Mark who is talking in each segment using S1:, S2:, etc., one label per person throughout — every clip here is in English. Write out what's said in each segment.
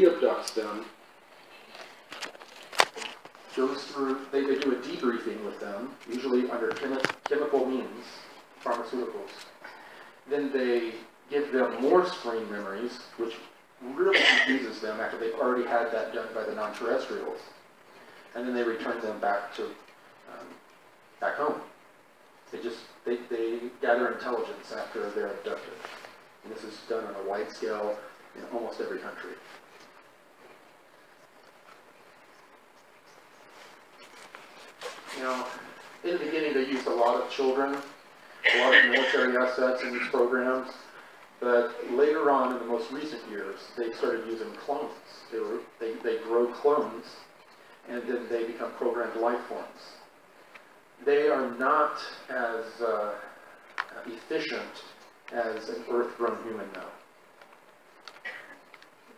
S1: re-abducts them, goes through, they do a debriefing with them, usually under chemical means, pharmaceuticals. Then they give them more screen memories, which really confuses them after they've already had that done by the non-terrestrials. And then they return them back to back home. They gather intelligence after they're abducted. And this is done on a wide scale in almost every country. Now, in the beginning, they used a lot of children, a lot of military assets in these programs, but later on, in the most recent years, they started using clones. They grow clones, and then they become programmed life forms. They are not as efficient as an Earth-grown human now.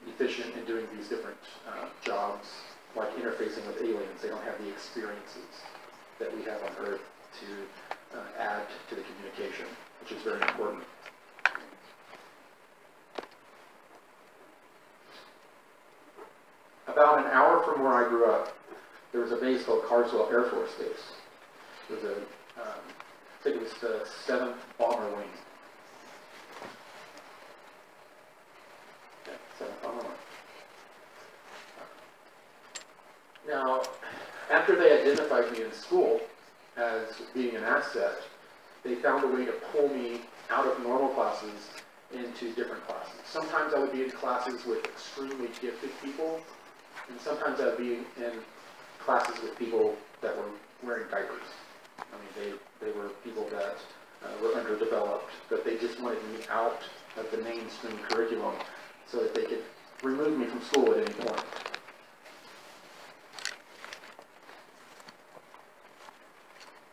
S1: Efficient in doing these different jobs, like interfacing with aliens. They don't have the experiences that we have on Earth to add to the communication, which is very important. About an hour from where I grew up, there was a base called Carswell Air Force Base. It was I think it was the 7th Bomber Wing. Yeah, 7th Bomber Wing. Now, after they identified me in school as being an asset, they found a way to pull me out of normal classes into different classes. Sometimes I would be in classes with extremely gifted people, and sometimes I would be in classes with people that were wearing diapers. I mean, they were people that were underdeveloped, but they just wanted me out of the mainstream curriculum so that they could remove me from school at any point.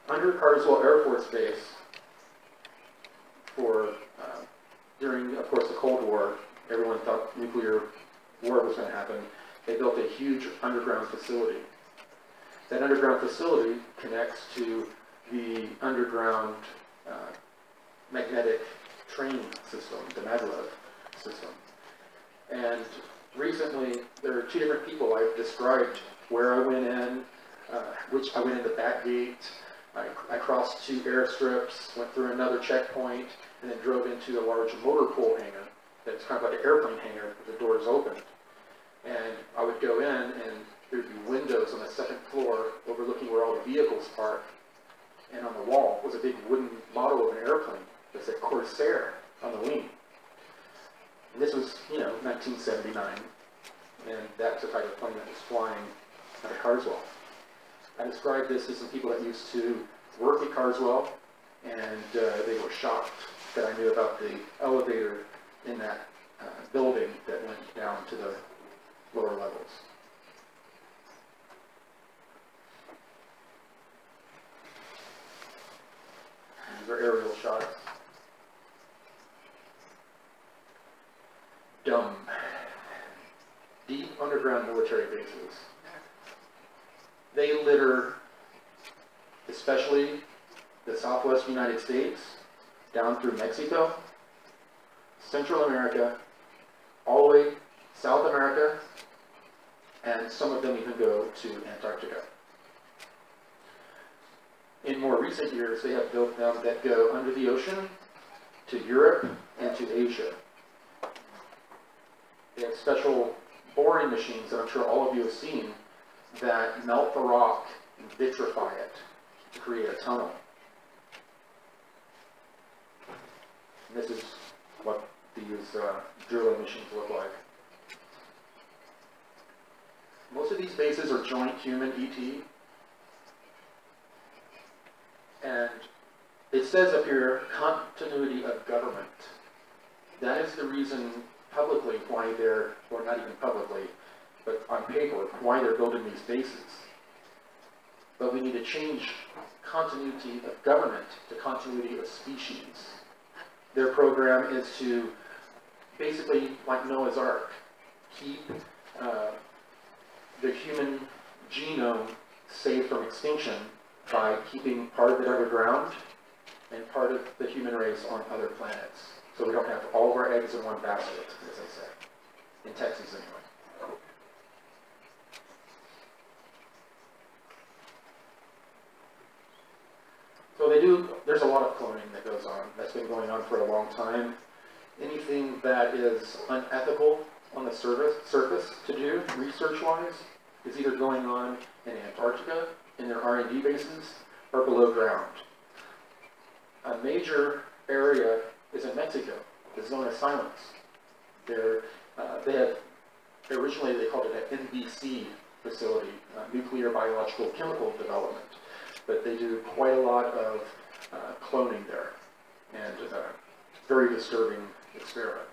S1: Under Carswell Air Force Base, during, of course, the Cold War, everyone thought nuclear war was going to happen. They built a huge underground facility. That underground facility connects to the underground magnetic train system, the maglev system. And recently, there are 2 different people I've described where I went in, which I went in the back gate. I crossed 2 airstrips, went through another checkpoint, and then drove into a large motor pool hangar that's kind of like an airplane hangar with the doors open. And I would go in, and there'd be windows on the 2nd floor overlooking where all the vehicles park. And on the wall was a big wooden model of an airplane that said Corsair on the wing. And this was, 1979. And that's the type of plane that was flying out of Carswell. I described this to some people that used to work at Carswell, and they were shocked that I knew about the elevator in that building that went down to the lower levels. These are aerial shots. Dumb. Deep underground military bases. They litter, especially the southwest United States, down through Mexico, Central America, all the way South America, and some of them even go to Antarctica. In more recent years, they have built them that go under the ocean to Europe and to Asia. They have special boring machines that I'm sure all of you have seen that melt the rock and vitrify it to create a tunnel. And this is what these drilling machines look like. Most of these bases are joint human ET. And it says up here, continuity of government. That is the reason publicly why they're, or not even publicly, but on paper, why they're building these bases. But we need to change continuity of government to continuity of species. Their program is to basically, like Noah's Ark, keep the human genome saved from extinction by keeping part of it underground and part of the human race on other planets. So we don't have all of our eggs in one basket, as they say. In Texas, anyway. there's a lot of cloning that goes on. That's been going on for a long time. Anything that is unethical on the surface to do, research-wise, is either going on in Antarctica, in their R&D bases, or below ground. A major area is in Mexico, the Zone of Silence. Originally they called it an NBC facility, nuclear, biological, chemical development. But they do quite a lot of cloning there, and very disturbing experiments.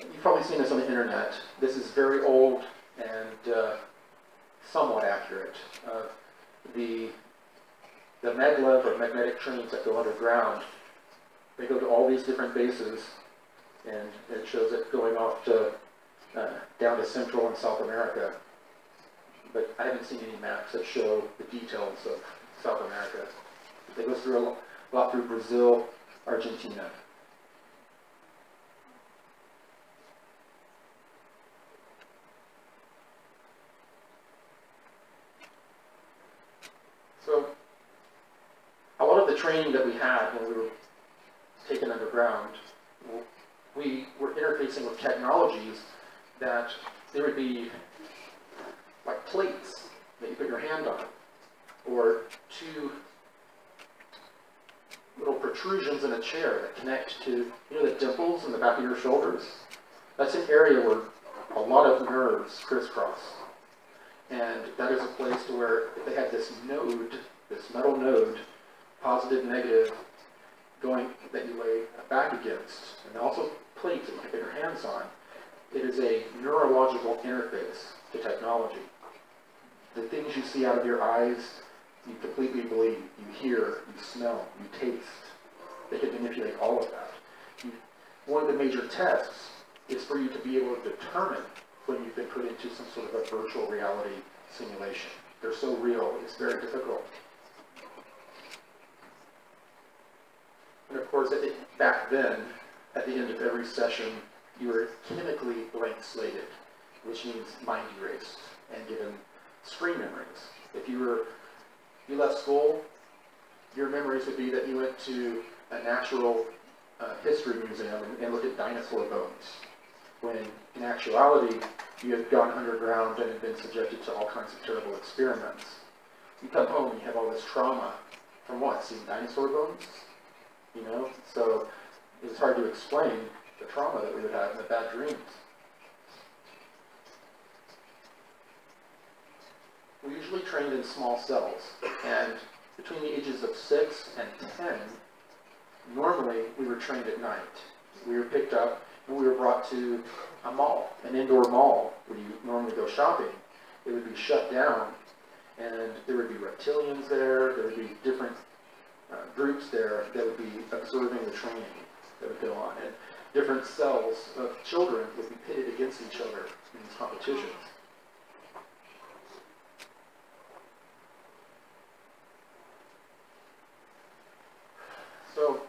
S1: You've probably seen this on the internet. This is very old and somewhat accurate. The maglev, or magnetic trains that go underground, they go to all these different bases, and it shows it going off to down to Central and South America. But I haven't seen any maps that show the details of South America. They go through a lot through Brazil, Argentina. So a lot of the training that we had when we were taken underground, we were interfacing with technologies that there would be like plates that you put your hand on, or two little protrusions in a chair that connect to, the dimples in the back of your shoulders. That's an area where a lot of nerves crisscross. And that is a place to where if they had this node, this metal node, positive, negative, going, that you lay back against, and also plates that you can put your hands on, it is a neurological interface to technology. The things you see out of your eyes, you completely believe. You hear, you smell, you taste. They can manipulate all of that. One of the major tests is for you to be able to determine when you've been put into some sort of a virtual reality simulation. They're so real, it's very difficult. And of course, back then, at the end of every session, you were chemically blank slated, which means mind erased and given screen memories. If you left school, your memories would be that you went to a natural history museum and looked at dinosaur bones, when in actuality, you had gone underground and had been subjected to all kinds of terrible experiments. You come home, you have all this trauma from what? Seeing dinosaur bones? So it was hard to explain the trauma that we would have and the bad dreams. We usually trained in small cells, and between the ages of 6 and 10, normally we were trained at night. We were picked up and we were brought to a mall, an indoor mall where you normally go shopping. It would be shut down, and there would be reptilians there, there would be different groups there that would be observing the training that would go on. And different cells of children would be pitted against each other in these competitions. So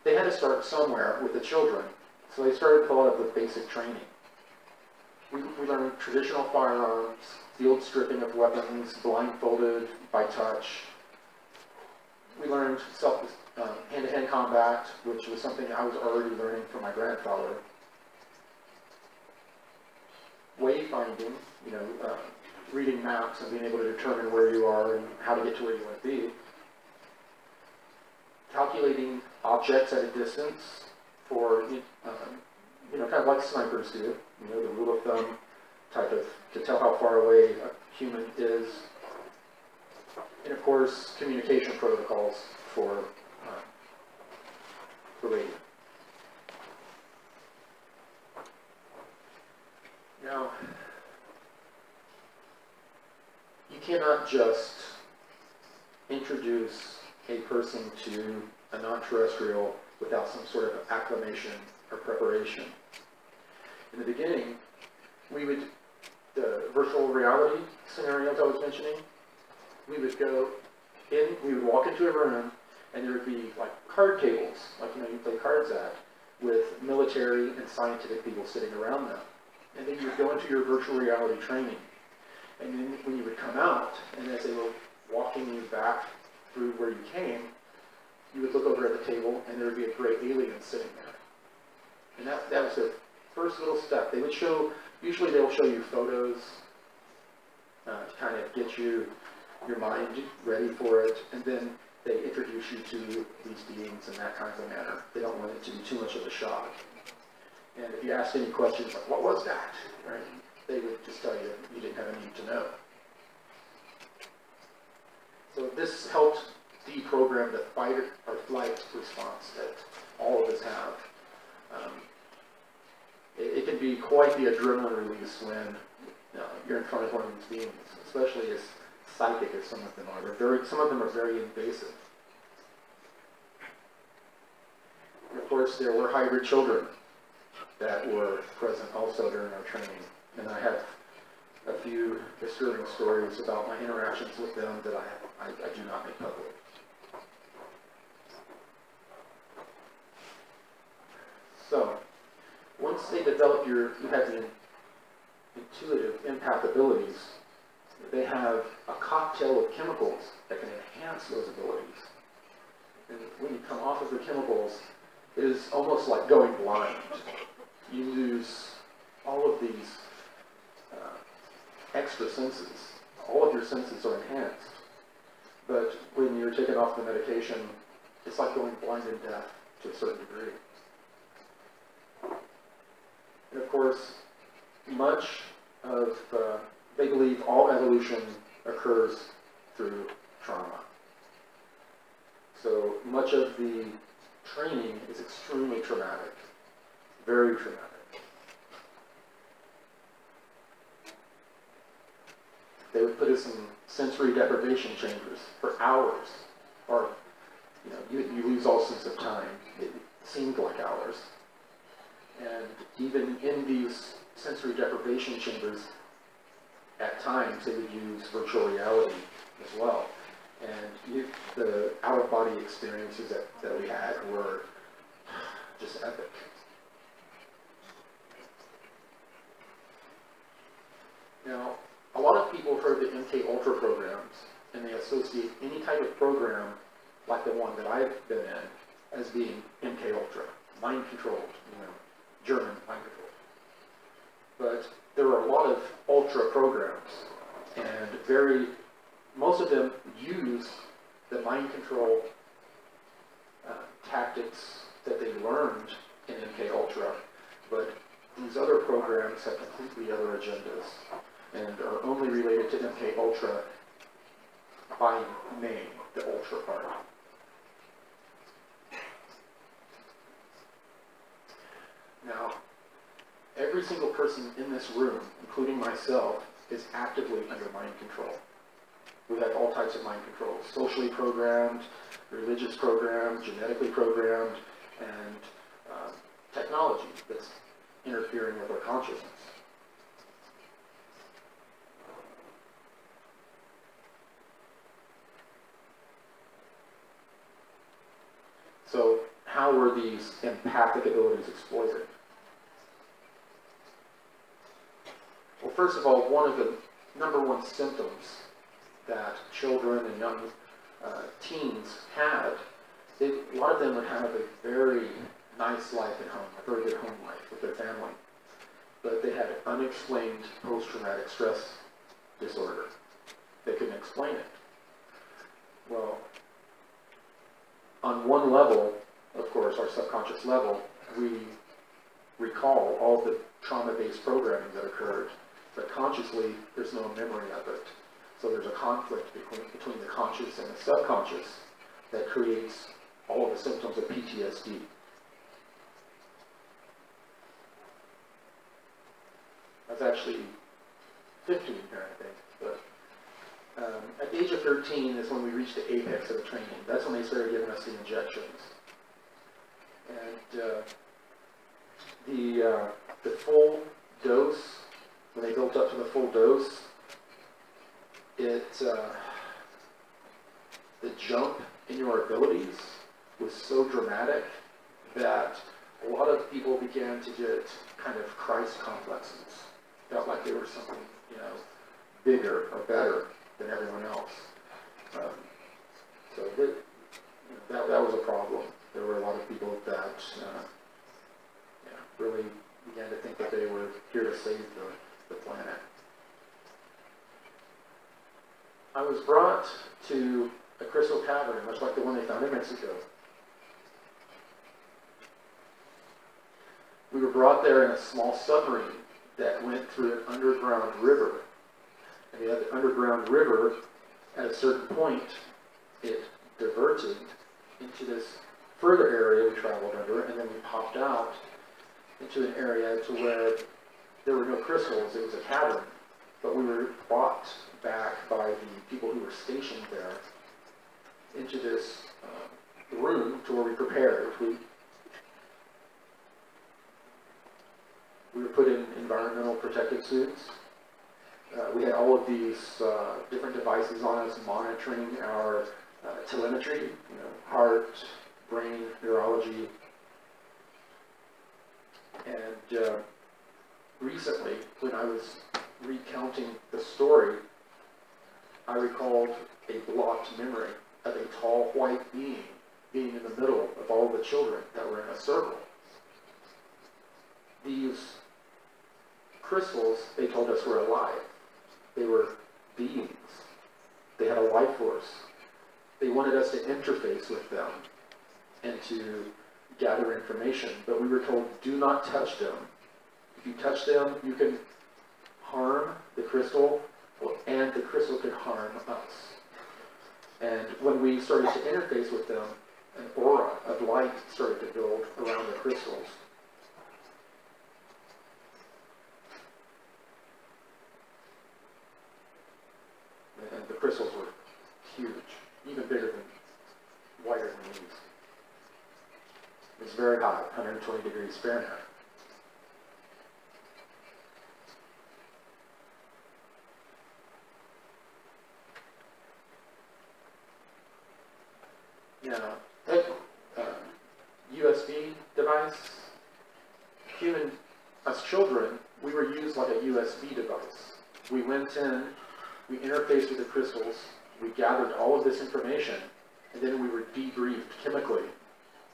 S1: they had to start somewhere with the children. So they started with a lot of the basic training. We learned traditional firearms, field stripping of weapons, blindfolded, by touch. We learned hand-to-hand combat, which was something I was already learning from my grandfather. Wayfinding, reading maps and being able to determine where you are and how to get to where you want to be. Calculating objects at a distance for, kind of like snipers do, the rule of thumb type of, to tell how far away a human is. And of course, communication protocols for radio. Now, you cannot just introduce a person to a non-terrestrial without some sort of acclimation or preparation. In the beginning, the virtual reality scenarios I was mentioning, we would go in, we would walk into a room, and there would be like card tables, like you play cards at, with military and scientific people sitting around them. And then you would go into your virtual reality training. And then when you would come out, and as they were walking you back through where you came, you would look over at the table, and there would be a gray alien sitting there. And that was the first little step. They would show, usually they'll show you photos to kind of get your mind ready for it, and then they introduce you to these beings in that kind of a manner. They don't want it to be too much of a shock. And if you ask any questions like, what was that? Right? They would just tell you you didn't have a need to know. So this helped deprogram the fight or flight response that all of us have. It can be quite the adrenaline release when you're in front of one of these beings, especially as psychic as some of them are. Some of them are very invasive. And of course, there were hybrid children that were present also during our training. And I have a few disturbing stories about my interactions with them that I do not make public. So, once they develop you have the intuitive empath abilities, they have a cocktail of chemicals that can enhance those abilities. And when you come off of the chemicals, it is almost like going blind. You lose all of these extra senses. All of your senses are enhanced. But when you're taken off the medication, it's like going blind and deaf to a certain degree. And of course, much of, they believe all evolution occurs through trauma. So much of the training is extremely traumatic, very traumatic. They would put us in sensory deprivation chambers for hours, or you lose all sense of time. It seemed like hours. And even in these sensory deprivation chambers, at times they would use virtual reality as well. And the out-of-body experiences that we had were just epic. Now, a lot of people have heard the MK Ultra programs, and they associate any type of program like the one that I've been in as being MK Ultra, mind-controlled, German mind-controlled. But there are a lot of Ultra programs, and most of them use the mind control tactics that they learned in MK Ultra, but these other programs have completely other agendas and are only related to MK Ultra by name, the Ultra part. Now, every single person in this room, including myself, is actively under mind control. We have all types of mind control, socially programmed, religious programmed, genetically programmed, and technology that's interfering with our consciousness. So how were these empathic abilities exploited? Well, first of all, one of the #1 symptoms that children and young teens had, a lot of them would have a very nice life at home, a very good home life with their family. But they had unexplained post-traumatic stress disorder. They couldn't explain it. Well, on one level, of course, our subconscious level, we recall all the trauma-based programming that occurred, but consciously, there's no memory of it. So there's a conflict between the conscious and the subconscious that creates all of the symptoms of PTSD. That's actually 15 here, I think. But at the age of 13 is when we reached the apex of the training. That's when they started giving us the injections. And the full dose, when they built up to the full dose, the jump in your abilities was so dramatic that a lot of people began to get kind of Christ complexes. Felt like they were something, bigger or better than everyone else. So that was a problem. There were a lot of people that really began to think that they were here to save the planet. I was brought to a Crystal Cavern, much like the one they found in Mexico. We were brought there in a small submarine that went through an underground river. And the underground river, at a certain point, it diverted into this further area we traveled under, and then we popped out into an area to where there were no crystals. It was a cavern. But we were brought back by the people who were stationed there into this room to where we prepared. We were put in environmental protective suits. We had all of these different devices on us monitoring our telemetry, heart, brain, neurology. And recently, when I was recounting the story, I recalled a blocked memory of a tall white being in the middle of all the children that were in a circle. These crystals, they told us, were alive. They were beings. They had a life force. They wanted us to interface with them and to gather information, but we were told, do not touch them. If you touch them, you can harm the crystal, and the crystal could harm us. And when we started to interface with them, an aura of light started to build around the crystals. And the crystals were huge, even bigger than, wider than these. It was very hot, 120 degrees Fahrenheit. That USB device, us children, we were used like a USB device. We went in, we interfaced with the crystals, we gathered all of this information, and then we were debriefed chemically,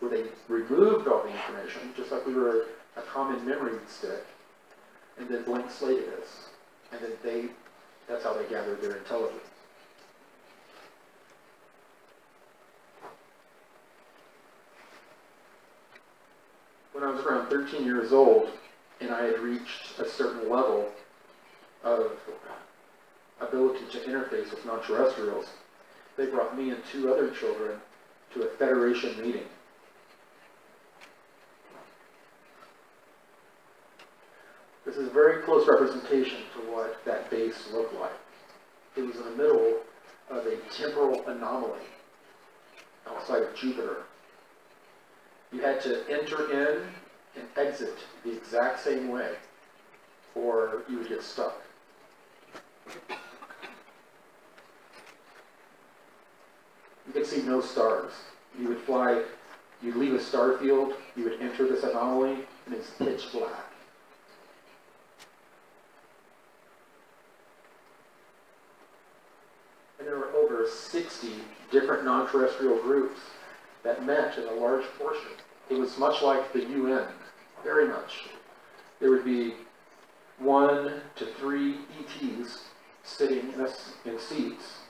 S1: where they removed all the information, just like we were a common memory stick, and then blank slated us. And then that's how they gathered their intelligence. When I was around 13 years old, and I had reached a certain level of ability to interface with non-terrestrials, they brought me and 2 other children to a Federation meeting. This is a very close representation to what that base looked like. It was in the middle of a temporal anomaly outside of Jupiter. You had to enter in and exit the exact same way, or you would get stuck. You could see no stars. You would fly, you'd leave a star field, you would enter this anomaly, and it's pitch black. And there were over 60 different non-terrestrial groups that met in a large portion. It was much like the UN, very much. There would be 1 to 3 ETs sitting in seats,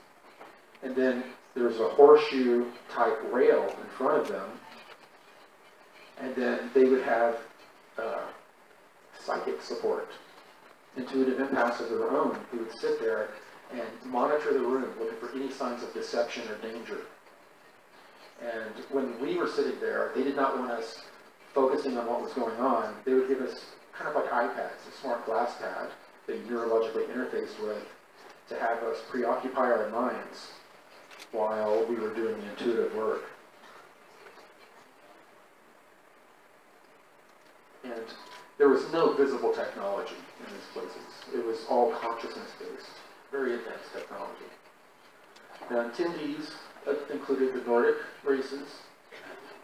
S1: and then there's a horseshoe type rail in front of them, and then they would have psychic support, intuitive empaths of their own, who would sit there and monitor the room, looking for any signs of deception or danger. And when we were sitting there, they did not want us focusing on what was going on. They would give us kind of like iPads, a smart glass pad that you neurologically interfaced with, to have us preoccupy our minds while we were doing the intuitive work. And there was no visible technology in these places. It was all consciousness-based, very advanced technology. Now, attendees included the Nordic races,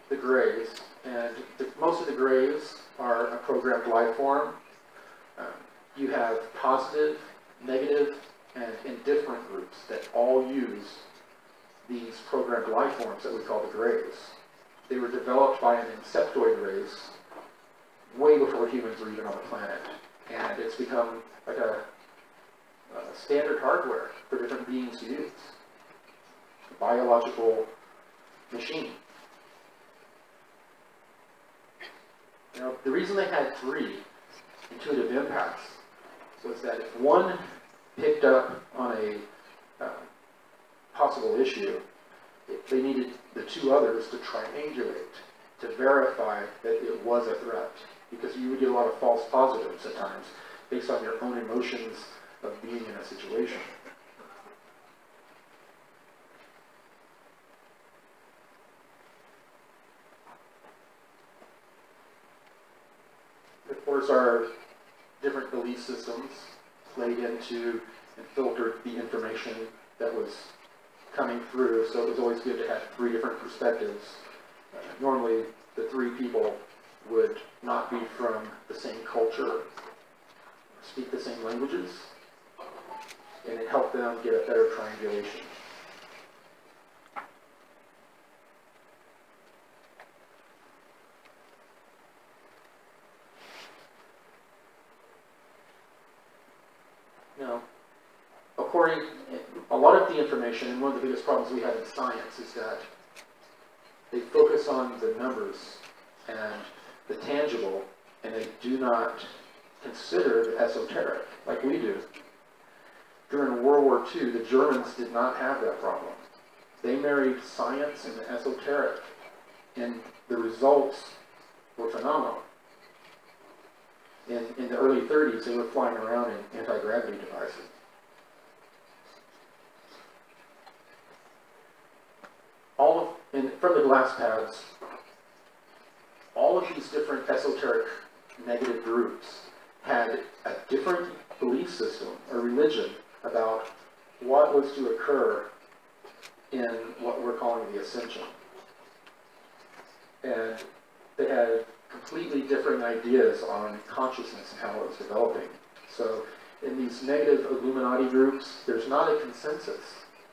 S1: the Greys, and most of the Greys are a programmed life form. You have positive, negative, and in different groups that all use these programmed life forms that we call the Greys. They were developed by an insectoid race way before humans were even on the planet. And it's become like a standard hardware for different beings to use. A biological machine. Now, the reason they had 3 intuitive empaths was that if one picked up on a possible issue, they needed the 2 others to triangulate, to verify that it was a threat. Because you would get a lot of false positives at times, based on your own emotions of being in a situation. Of course, our different belief systems played into and filtered the information that was coming through, so it was always good to have 3 different perspectives. Normally, the 3 people would not be from the same culture, speak the same languages, and it helped them get a better triangulation. Now, a lot of the information, and one of the biggest problems we have in science is that they focus on the numbers and the tangible, and they do not consider the esoteric, like we do. During World War II, the Germans did not have that problem. They married science and the esoteric, and the results were phenomenal. In the early 30s, they were flying around in anti-gravity devices. From the glass pads, all of these different esoteric negative groups had a different belief system or religion about what was to occur in what we're calling the ascension. And they had completely different ideas on consciousness and how it was developing. So in these negative Illuminati groups, there's not a consensus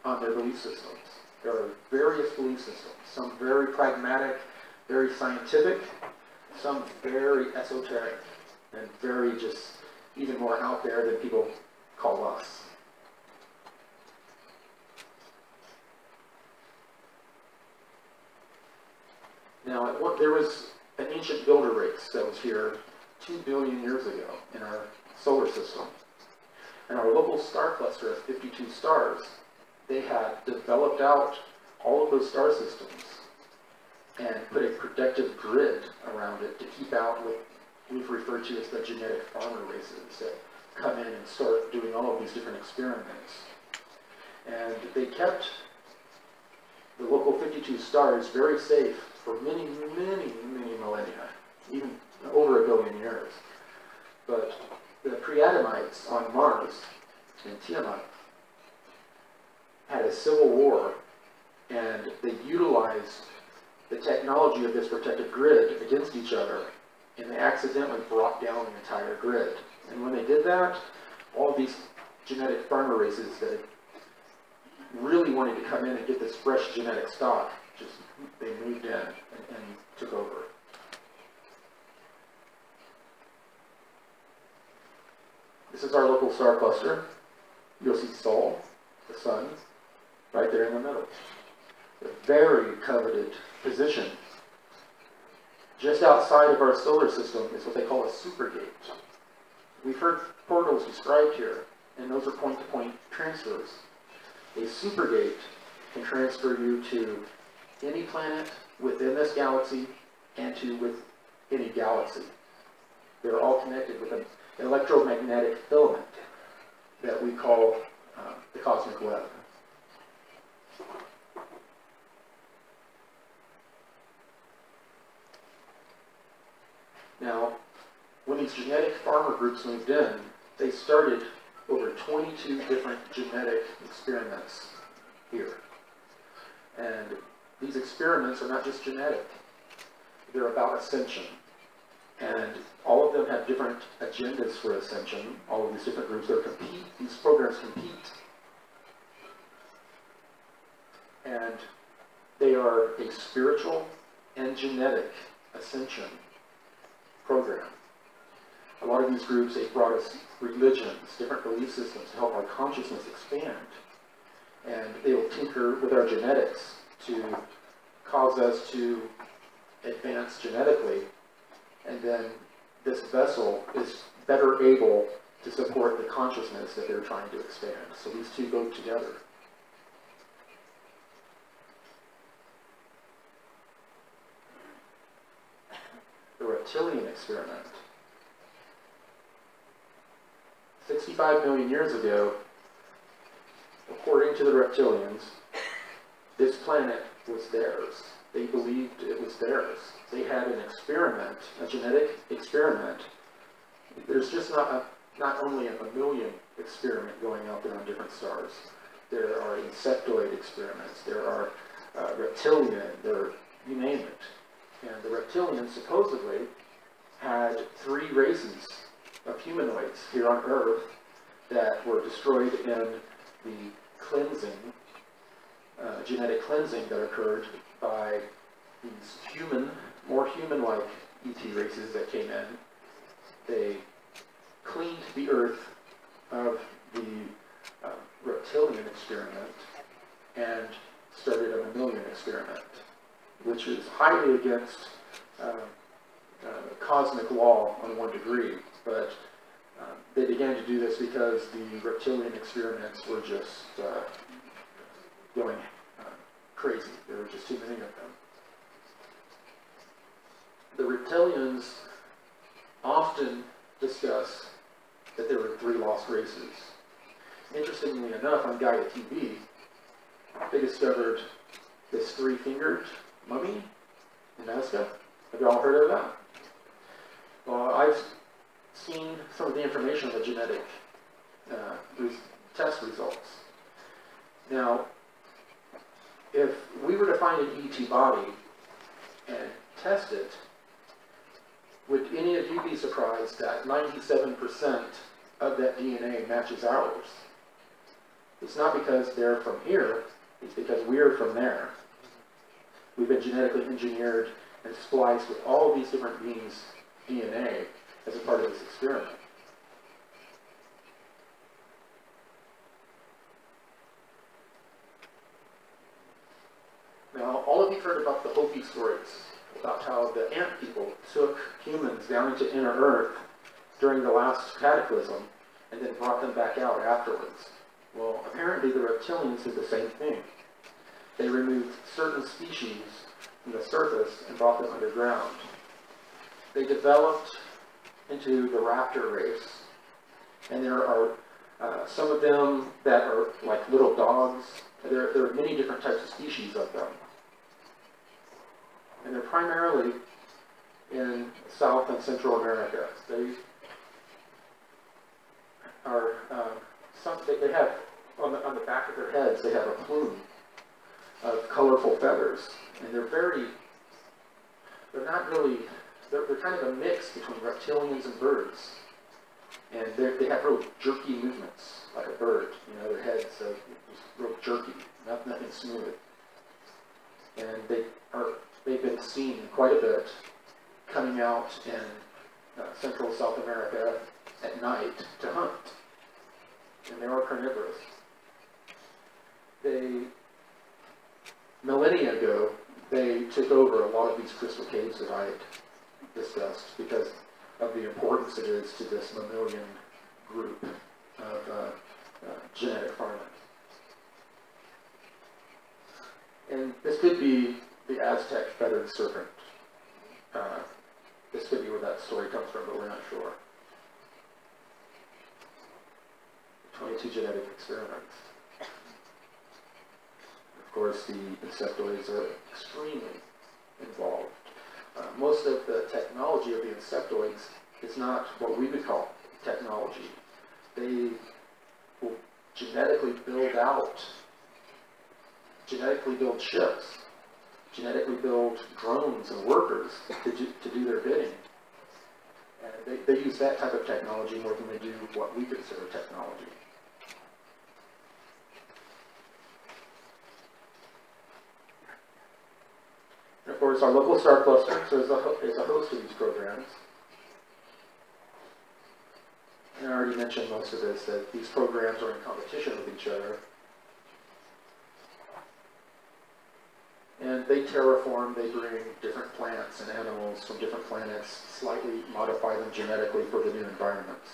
S1: on their belief systems. There are various belief systems, some very pragmatic, very scientific, some very esoteric, and very just even more out there than people call us. Now, there was an ancient builder race that was here 2 billion years ago in our solar system. And our local star cluster of 52 stars, they had developed out all of those star systems and put a protective grid around it to keep out what we've referred to as the genetic farmer races that come in and start doing all of these different experiments. And they kept the local 52 stars very safe for many, many, many millennia, even over 1 billion years. But the pre-Adamites on Mars and Tiamat had a civil war, and they utilized the technology of this protective grid against each other, and they accidentally brought down the entire grid. And when they did that, all of these genetic farmer races that really wanted to come in and get this fresh genetic stock, they moved in and took over. This is our local star cluster. You'll see Sol, the sun, right there in the middle. A very coveted position. Just outside of our solar system is what they call a supergate. We've heard portals described here, and those are point-to-point transfers. A supergate can transfer you to any planet within this galaxy and to with any galaxy. They're all connected with an electromagnetic filament that we call the cosmic web. Now, when these genetic farmer groups moved in, they started over 22 different genetic experiments here. And these experiments are not just genetic. They're about ascension. And all of them have different agendas for ascension. All of these different groups, these programs compete And they are a spiritual and genetic ascension program. A lot of these groups, they've brought us religions, different belief systems to help our consciousness expand. And they will tinker with our genetics to cause us to advance genetically. And then this vessel is better able to support the consciousness that they're trying to expand. So these two go together. The reptilian experiment. 65 million years ago, according to the reptilians, this planet was theirs. They believed it was theirs. They had an experiment, a genetic experiment. There's just not only a mammalian experiment going out there on different stars. There are insectoid experiments. There are reptilian. You name it. And the reptilians supposedly had 3 races of humanoids here on Earth that were destroyed in the cleansing, genetic cleansing that occurred by these more human-like ET races that came in. They cleaned the Earth of the reptilian experiment and started a mammalian experiment, which is highly against cosmic law on 1 degree, but they began to do this because the reptilian experiments were just going crazy. There were just too many of them. The reptilians often discuss that there were 3 lost races. Interestingly enough, on Gaia TV, they discovered this 3-fingered mummy in Nazca. Have you all heard of that? Well, I've seen some of the information on the genetic test results. Now, if we were to find an ET body and test it, would any of you be surprised that 97% of that DNA matches ours? It's not because they're from here, it's because we're from there. We've been genetically engineered and spliced with all of these different beings' DNA as a part of this experiment. Now, all of you heard about the Hopi stories, about how the ant people took humans down into inner Earth during the last cataclysm and then brought them back out afterwards. Well, apparently the reptilians did the same thing. They removed certain species from the surface and brought them underground. They developed into the raptor race, and there are some of them that are like little dogs. There are many different types of species of them. And they're primarily in South and Central America. They are, they have, on the back of their heads, they have a plume of colorful feathers. And they're kind of a mix between reptilians and birds. And they have real jerky movements, like a bird. You know, their heads are just real jerky, nothing smooth. And they've been seen quite a bit coming out in Central South America at night to hunt. And they are carnivorous. Millennia ago, they took over a lot of these crystal caves that I had discussed because of the importance it is to this mammalian group of genetic farming. And this could be the Aztec feathered serpent. This could be where that story comes from, but we're not sure. 22 genetic experiments. Of course, the insectoids are extremely involved. Most of the technology of the insectoids is not what we would call technology. They will genetically build ships, genetically build drones and workers to do their bidding. And they use that type of technology more than they do what we consider technology. of course, our local star cluster is a host of these programs. And I already mentioned most of this, that these programs are in competition with each other. And they terraform, they bring different plants and animals from different planets, slightly modify them genetically for the new environments.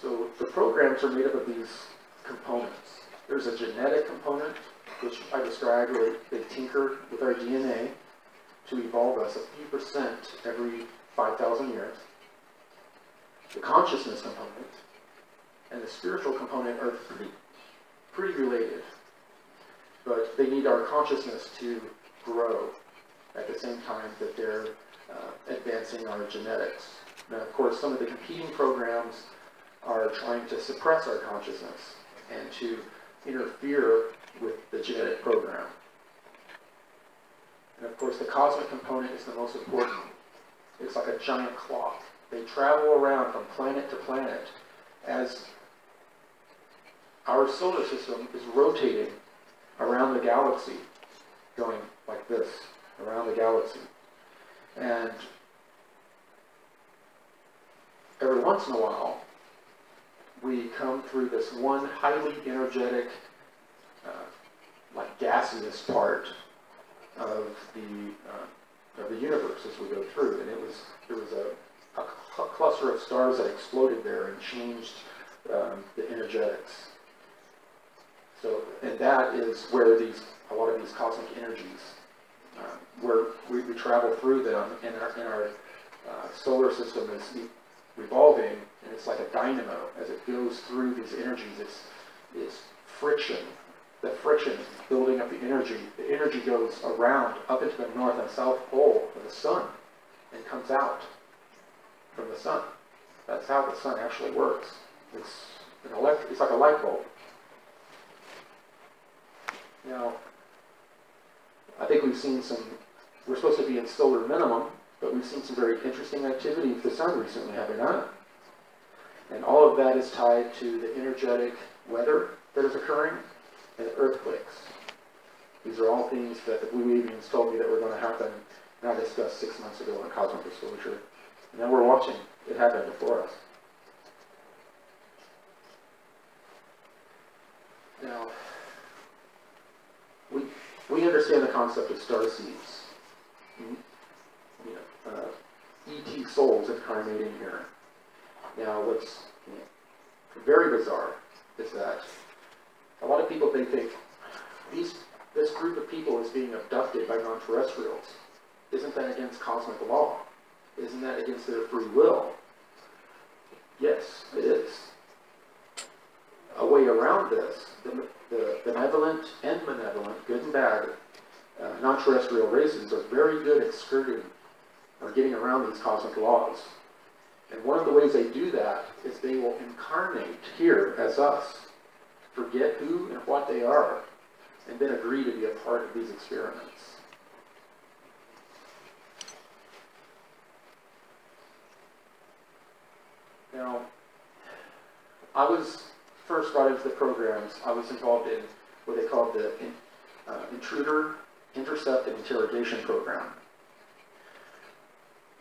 S1: So the programs are made up of these components. There's a genetic component, which I described where they tinker with our DNA to evolve us a few percent every 5,000 years. The consciousness component and the spiritual component are pretty related, but they need our consciousness to grow at the same time that they're advancing our genetics. Now, of course, some of the competing programs are trying to suppress our consciousness and to interfere with the genetic program. And of course, the cosmic component is the most important. It's like a giant clock. They travel around from planet to planet as our solar system is rotating around the galaxy, going like this, around the galaxy. And every once in a while, we come through this one highly energetic, like gaseous part of the universe as we go through. And there was a cluster of stars that exploded there and changed the energetics. So, and that is where a lot of these cosmic energies, where we travel through them, and our solar system is revolving, and it's like a dynamo as it goes through these energies. It's friction. The friction is building up the energy. The energy goes around up into the north and south pole of the sun and comes out from the sun. That's how the sun actually works. It's like a light bulb. Now, I think we're supposed to be in solar minimum, but we've seen some very interesting activity with the sun recently, have we not? And all of that is tied to the energetic weather that is occurring and the earthquakes. These are all things that the Blue Avians told me that were going to happen, and I discussed 6 months ago in Cosmic Disclosure. And now we're watching it happen before us. Now, we understand the concept of starseeds. ET souls incarnating here. Now, what's very bizarre is that a lot of people think this group of people is being abducted by non-terrestrials. Isn't that against cosmic law? Isn't that against their free will? Yes, it is. A way around this, the benevolent and malevolent, good and bad, non-terrestrial races are very good at skirting or getting around these cosmic laws. And one of the ways they do that is they will incarnate here as us, forget who and what they are, and then agree to be a part of these experiments. Now, I was first brought into the programs. I was involved in what they called the Intruder, Intercept, and Interrogation program.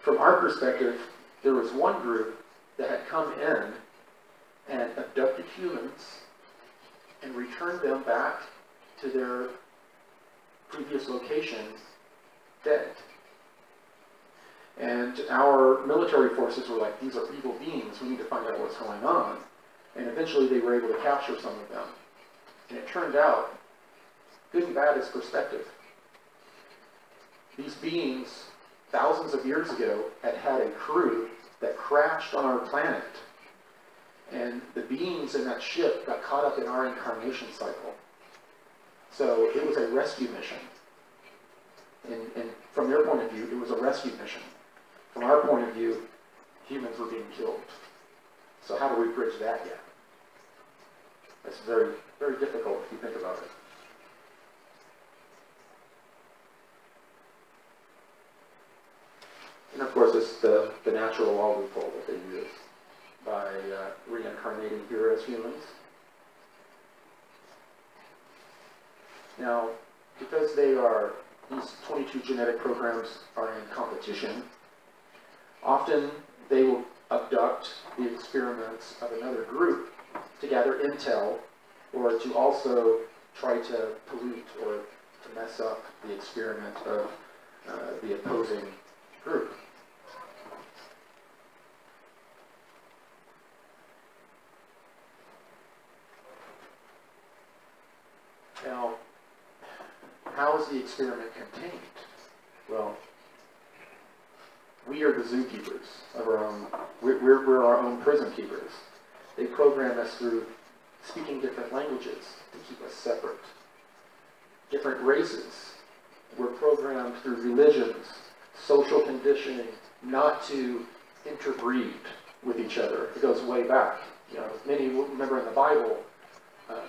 S1: From our perspective, there was one group that had come in and abducted humans and returned them back to their previous locations dead. And our military forces were like, these are evil beings, we need to find out what's going on. And eventually they were able to capture some of them. And it turned out, good and bad is perspective. These beings, thousands of years ago, had a crew that crashed on our planet. And the beings in that ship got caught up in our incarnation cycle. So it was a rescue mission. And from their point of view, it was a rescue mission. From our point of view, humans were being killed. So how do we bridge that gap? That's very, very difficult if you think about it. And of course, it's the natural law loophole that they use by reincarnating here as humans. Now, because these 22 genetic programs are in competition, often they will abduct the experiments of another group to gather intel or to also try to pollute or to mess up the experiment of the opposing group. Now, how is the experiment contained? Well, we are the zookeepers of our own. We're our own prison keepers. They program us through speaking different languages to keep us separate. Different races. We're programmed through religions, social conditioning, not to interbreed with each other. It goes way back. You know, many remember in the Bible,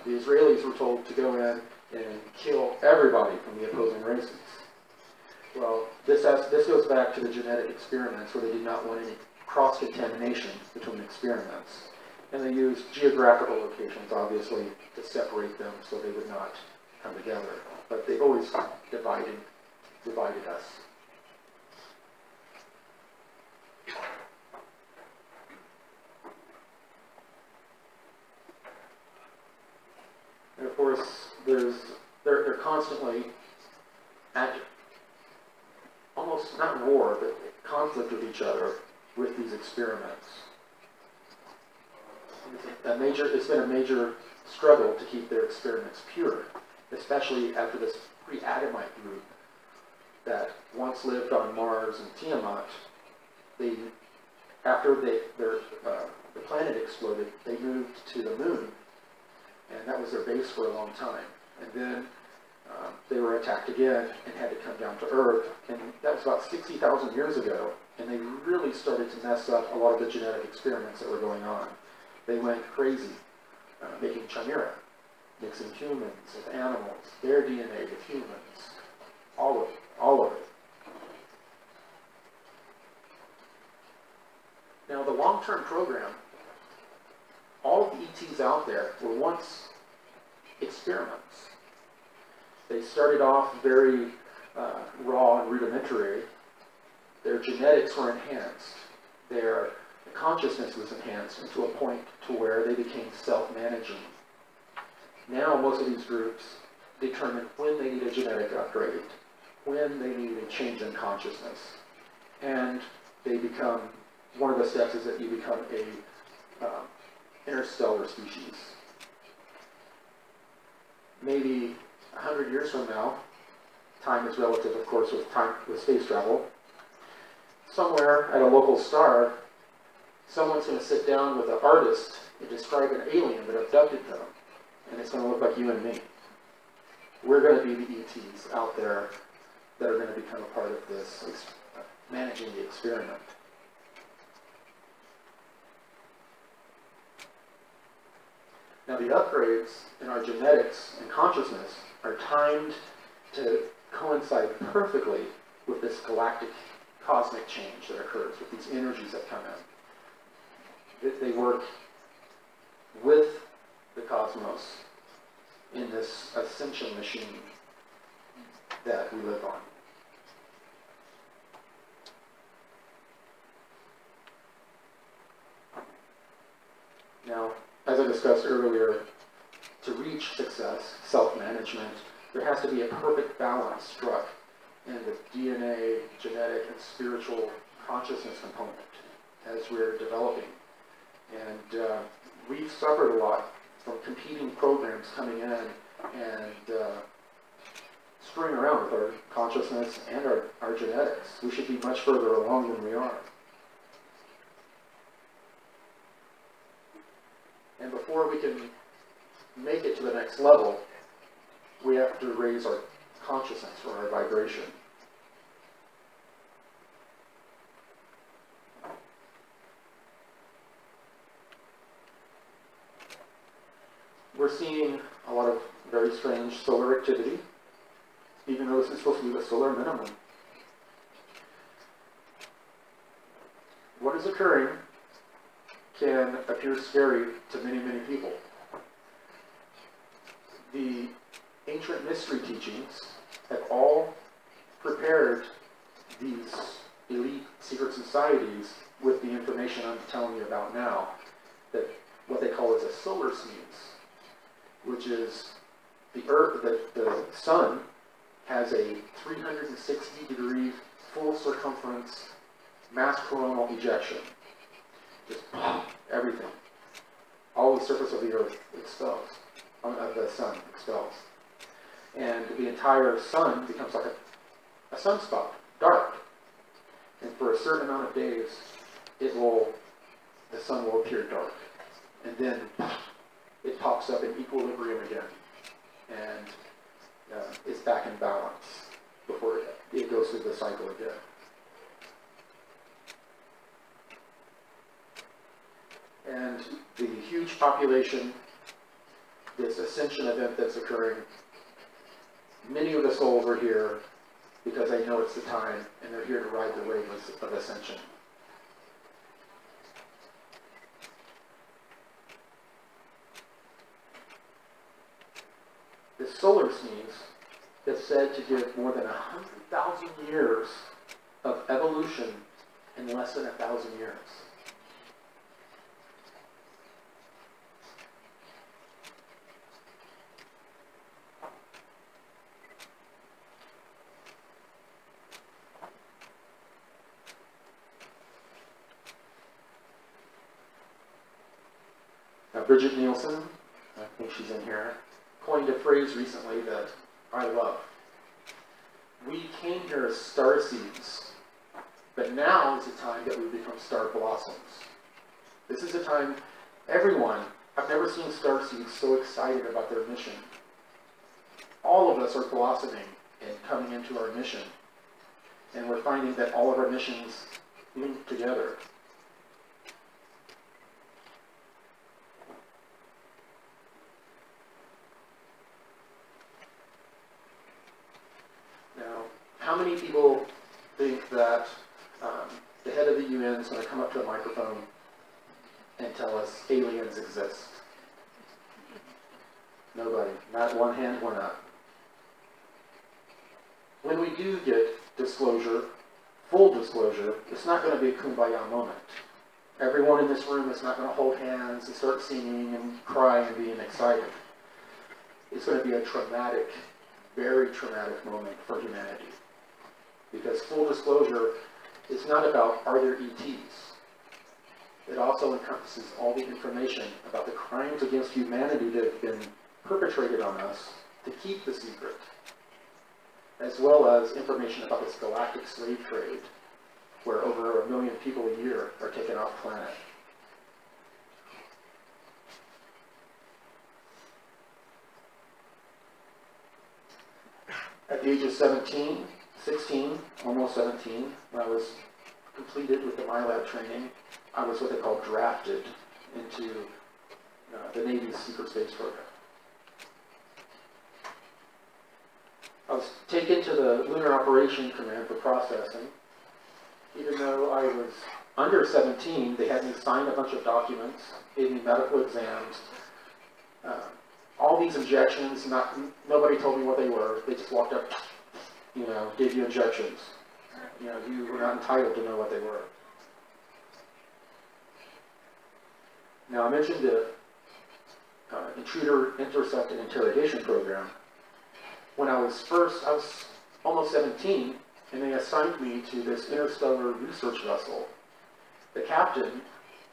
S1: the Israelis were told to go in and kill everybody from the opposing races. Well, this goes back to the genetic experiments where they did not want any cross-contamination between experiments. And they used geographical locations, obviously, to separate them so they would not come together. But they've always divided us. And of course, they're constantly at almost not war, but conflict with each other with these experiments. It's been a major struggle to keep their experiments pure, especially after this pre-Adamite group that once lived on Mars and Tiamat. After the planet exploded, they moved to the moon, and that was their base for a long time. And then they were attacked again and had to come down to Earth, and that was about 60,000 years ago, and they really started to mess up a lot of the genetic experiments that were going on. They went crazy, making chimera, mixing humans with animals, their DNA with humans, all of it. Now, the long-term program, all of the ETs out there were once experiments. They started off very raw and rudimentary. Their genetics were enhanced. Their consciousness was enhanced to a point to where they became self-managing. Now, most of these groups determine when they need a genetic upgrade, when they need a change in consciousness. And they become, one of the steps is that you become a interstellar species. Maybe 100 years from now, time is relative, of course, with space travel. Somewhere at a local star, someone's going to sit down with an artist and describe an alien that abducted them, and it's going to look like you and me. We're going to be the ETs out there that are going to become a part of this, managing the experiment. Now, the upgrades in our genetics and consciousness are timed to coincide perfectly with this galactic cosmic change that occurs, with these energies that come in. They work with the cosmos in this ascension machine that we live on. Now, as I discussed earlier, to reach success, self-management, there has to be a perfect balance struck in the DNA, genetic, and spiritual consciousness component as we're developing. And we've suffered a lot from competing programs coming in and screwing around with our consciousness and our genetics. We should be much further along than we are. And before we can make it to the next level, we have to raise our consciousness or our vibration. We're seeing a lot of very strange solar activity, even though this is supposed to be the solar minimum. What is occurring can appear scary to many, many people. The ancient mystery teachings have all prepared these elite secret societies with the information I'm telling you about now, that what they call is a solar sneeze, which is the Earth, the Sun has a 360-degree full circumference mass coronal ejection. Just everything. All the surface of the Earth expels, of the Sun expels. And the entire Sun becomes like a sunspot, dark. And for a certain amount of days, the Sun will appear dark. And then it pops up in equilibrium again. And it's back in balance before it goes through the cycle again. And the huge population, this ascension event that's occurring, many of the souls are here because they know it's the time, and they're here to ride the wave of ascension. The solar sneeze is said to give more than 100,000 years of evolution in less than 1,000 years. Bridget Nielsen, I think she's in here, coined a phrase recently that I love. We came here as star seeds, but now is the time that we become star blossoms. This is the time everyone, I've never seen star seeds so excited about their mission. All of us are blossoming and coming into our mission. And we're finding that all of our missions link together. How many people think that the head of the UN is going to come up to a microphone and tell us aliens exist? Nobody. Not one hand went up. When we do get disclosure, full disclosure, it's not going to be a kumbaya moment. Everyone in this room is not going to hold hands and start singing and crying and being excited. It's going to be a traumatic, very traumatic moment for humanity. Because full disclosure is not about, are there ETs? It also encompasses all the information about the crimes against humanity that have been perpetrated on us to keep the secret, as well as information about this galactic slave trade, where over 1 million people a year are taken off planet. At the age of 16, almost 17, when I was completed with the MyLab training, I was what they call drafted into the Navy's secret space program. I was taken to the Lunar Operation Command for processing. Even though I was under 17, they had me sign a bunch of documents, gave me medical exams. All these injections, nobody told me what they were. They just walked up, gave you injections. You were not entitled to know what they were. Now, I mentioned the Intruder, Intercept, and Interrogation program. When I was almost 17, and they assigned me to this interstellar research vessel. The captain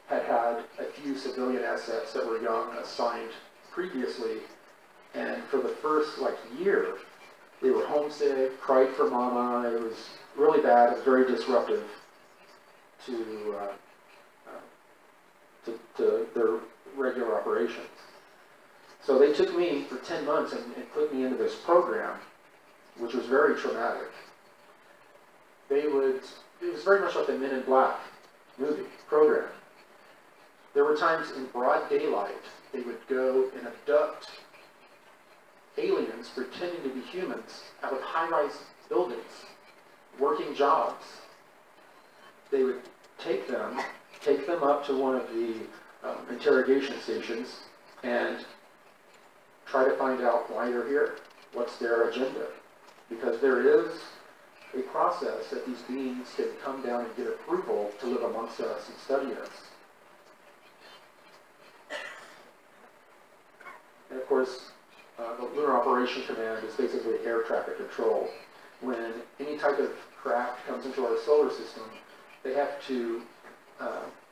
S1: had a few civilian assets that were young assigned previously, and for the first year, they were homesick, cried for mama. It was really bad. It was very disruptive to their regular operations. So they took me for 10 months and put me into this program, which was very traumatic. It was very much like the Men in Black movie program. There were times in broad daylight they would go and abduct aliens pretending to be humans out of high-rise buildings, working jobs. They would take them up to one of the interrogation stations and try to find out why they're here, what's their agenda. Because there is a process that these beings can come down and get approval to live amongst us and study us. And of course, the Lunar Operation Command is basically air traffic control. When any type of craft comes into our solar system, they have to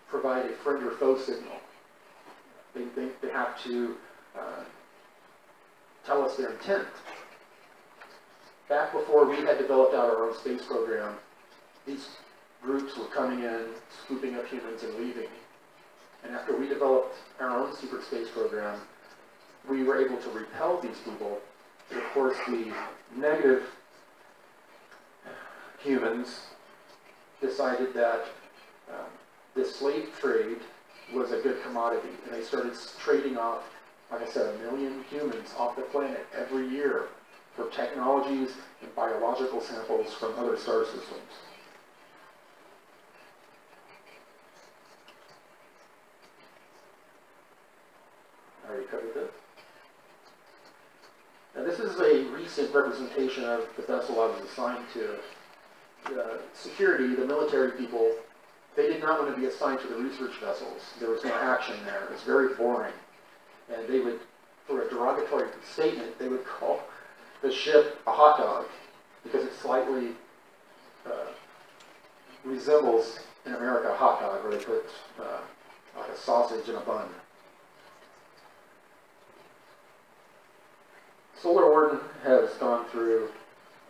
S1: provide a friend or foe signal. They have to tell us their intent. Back before we had developed out our own space program, these groups were coming in, scooping up humans and leaving. And after we developed our own secret space program, we were able to repel these people. And of course, the negative humans decided that this slave trade was a good commodity, and they started trading off, like I said, 1 million humans off the planet every year for technologies and biological samples from other star systems. I already covered this. Now this is a recent representation of the vessel I was assigned to. The security, the military people, they did not want to be assigned to the research vessels. There was no action there. It was very boring. And they would, for a derogatory statement, they would call the ship a hot dog because it slightly resembles, in America, a hot dog where they put like a sausage in a bun. Solar Warden has gone through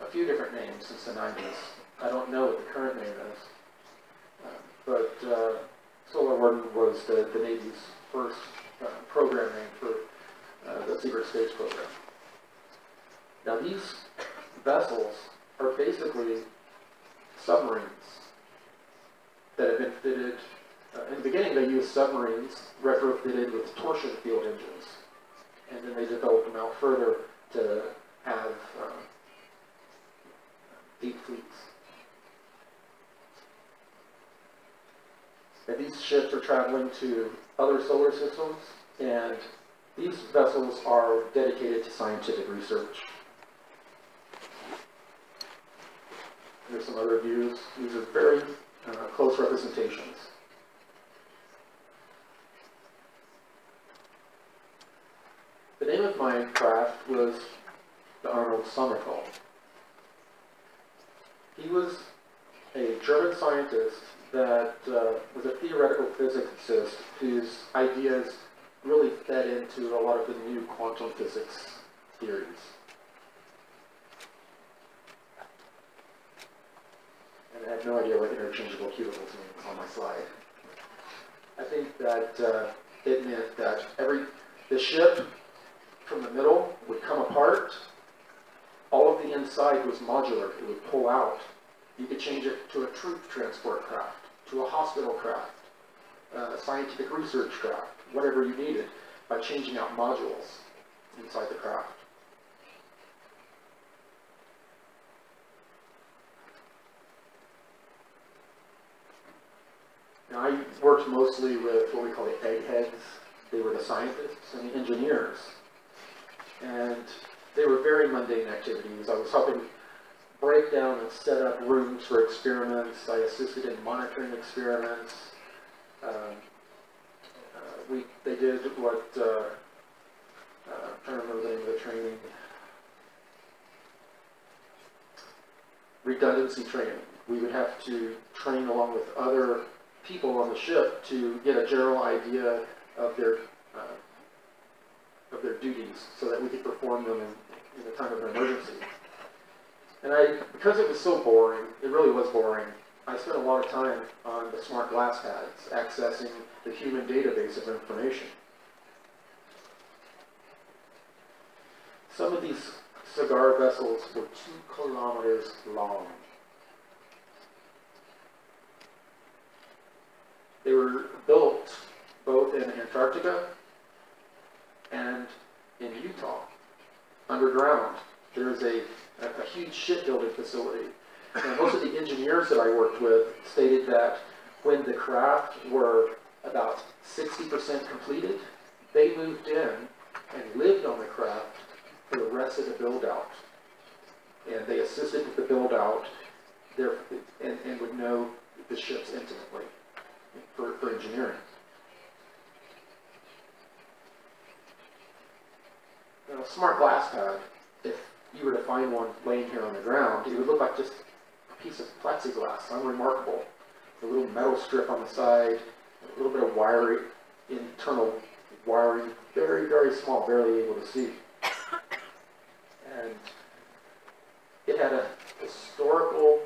S1: a few different names since the 90s. I don't know what the current name is. But Solar Warden was the Navy's first program name for the secret space program. Now these vessels are basically submarines that have been fitted. In the beginning they used submarines retrofitted with torsion field engines. And then they developed them out further to have deep fleets. And these ships are traveling to other solar systems, and these vessels are dedicated to scientific research. Here's some other views. These are very close representations. The name of my craft was the Arnold Sommerfeld. He was a German scientist that was a theoretical physicist whose ideas really fed into a lot of the new quantum physics theories. And I have no idea what interchangeable cuticles means on my slide. I think that it meant that the ship from the middle would come apart. All of the inside was modular. It would pull out. You could change it to a troop transport craft, to a hospital craft, a scientific research craft, whatever you needed, by changing out modules inside the craft. Now, I worked mostly with what we call the eggheads. They were the scientists and the engineers. And they were very mundane activities. I was helping break down and set up rooms for experiments. I assisted in monitoring experiments. They did what, I'm trying to remember the name of the training, redundancy training. We would have to train along with other people on the ship to get a general idea of their duties so that we could perform them in the time of an emergency. And because it was so boring, it really was boring, I spent a lot of time on the smart glass pads, accessing the human database of information. Some of these cigar vessels were 2 kilometers long. They were built both in Antarctica and in Utah, underground. There's a huge shipbuilding facility. And most of the engineers that I worked with stated that when the craft were about 60% completed, they moved in and lived on the craft for the arrested a build-out, and they assisted with the build-out, and would know the ships intimately for engineering. Now, a smart glass pad, if you were to find one laying here on the ground, it would look like just a piece of plexiglass, unremarkable. A little metal strip on the side, a little bit of wiring, internal wiring, very, very small, barely able to see. And it had historical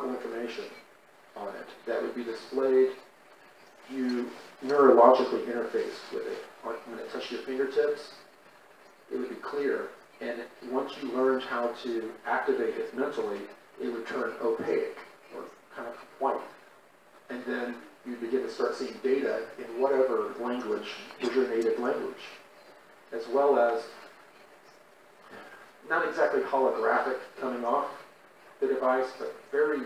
S1: information on it that would be displayed. You neurologically interface with it. When it touched your fingertips, it would be clear. And once you learned how to activate it mentally, it would turn opaque or kind of white. And then you begin to start seeing data in whatever language was your native language, as well as not exactly holographic coming off the device, but very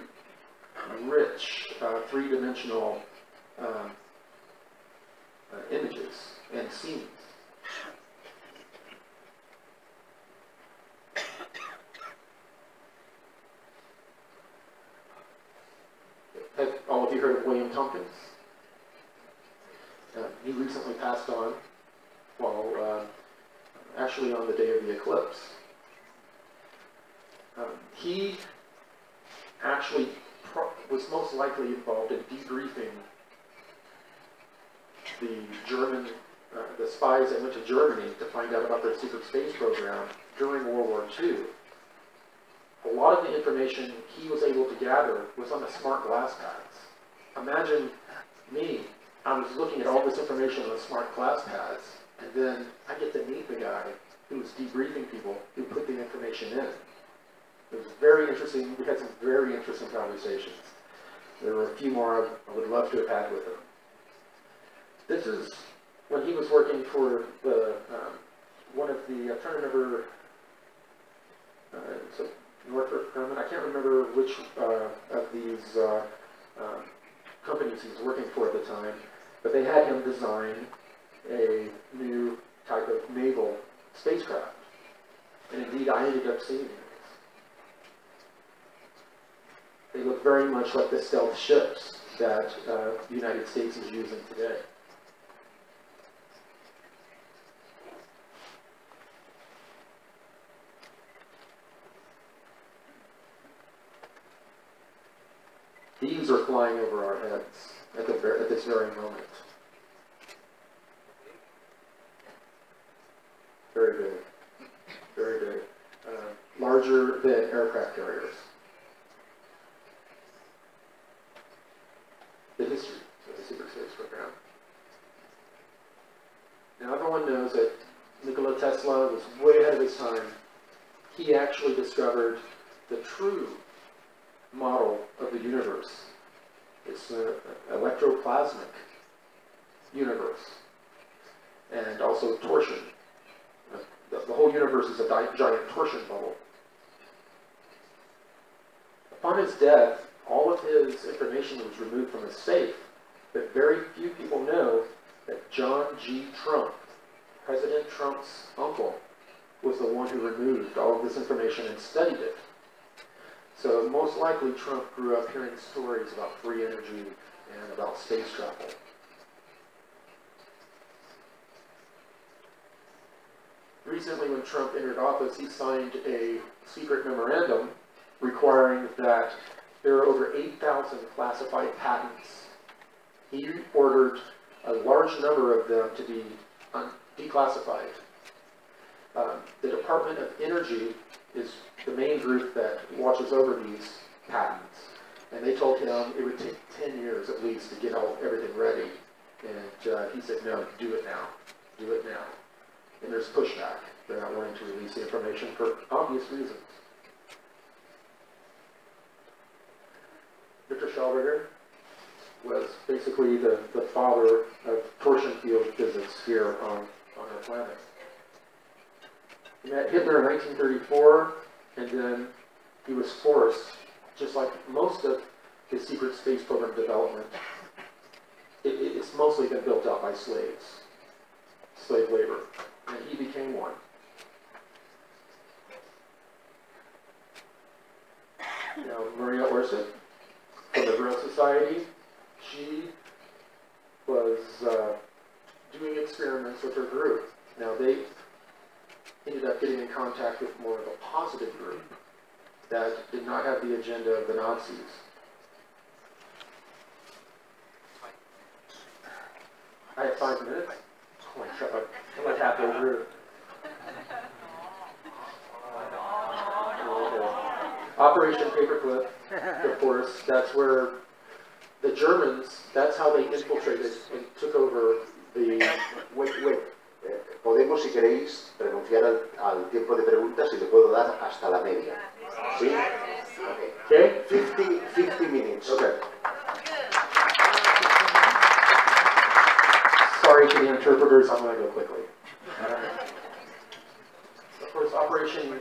S1: rich three-dimensional images and scenes. Have all of you heard of William Tompkins? He recently passed on while actually on the day of the eclipse. He actually was most likely involved in debriefing the German, the spies that went to Germany to find out about their secret space program during World War II. A lot of the information he was able to gather was on the smart glass pads. Imagine me, I was looking at all this information on the smart glass pads, and then I get to meet the guy who was debriefing people who put the information in. It was very interesting. We had some very interesting conversations. There were a few more I would love to have had with him. This is when he was working for the one of the, I'm trying to remember, so Northrop Grumman, I can't remember which of these companies he was working for at the time, but they had him design a new type of naval spacecraft. And indeed, I ended up seeing these. They look very much like the stealth ships that the United States is using today. These are flying over our heads at this very moment. Very big. Very big. Larger than aircraft carriers. The history of the secret space program. Now everyone knows that Nikola Tesla was way ahead of his time. He actually discovered the true model of the universe. It's an electroplasmic universe, and also torsion. The whole universe is a giant torsion bubble. Upon his death, all of his information was removed from his safe, but very few people know that John G. Trump, President Trump's uncle, was the one who removed all of this information and studied it. So most likely Trump grew up hearing stories about free energy and about space travel. Recently, when Trump entered office, he signed a secret memorandum requiring that there are over 8,000 classified patents. He ordered a large number of them to be declassified. The Department of Energy is the main group that watches over these patents. And they told him it would take 10 years at least to get everything ready. And he said, no, do it now. Do it now. And there's pushback. They're not wanting to release the information for obvious reasons. Viktor Schauberger was basically the father of torsion field physics here on our planet. He met Hitler in 1934, and then he was forced, just like most of his secret space program development, it's mostly been built out by slaves, slave labor, and he became one. Maria Orsic from the Brill Society, she was doing experiments with her group. Now they ended up getting in contact with more of a positive group that did not have the agenda of the Nazis. I have 5 minutes. Oh my God, I'm like halfway through. Operation Paperclip, of course, that's where the Germans, that's how they infiltrated and took over the...
S2: Wait. Podemos, si queréis, renunciar al tiempo de preguntas y le puedo dar hasta la media. ¿Sí?
S1: Okay.
S2: 50 minutes.
S1: Okay. Sorry to the interpreters, I'm going to go quickly. Of course, Operation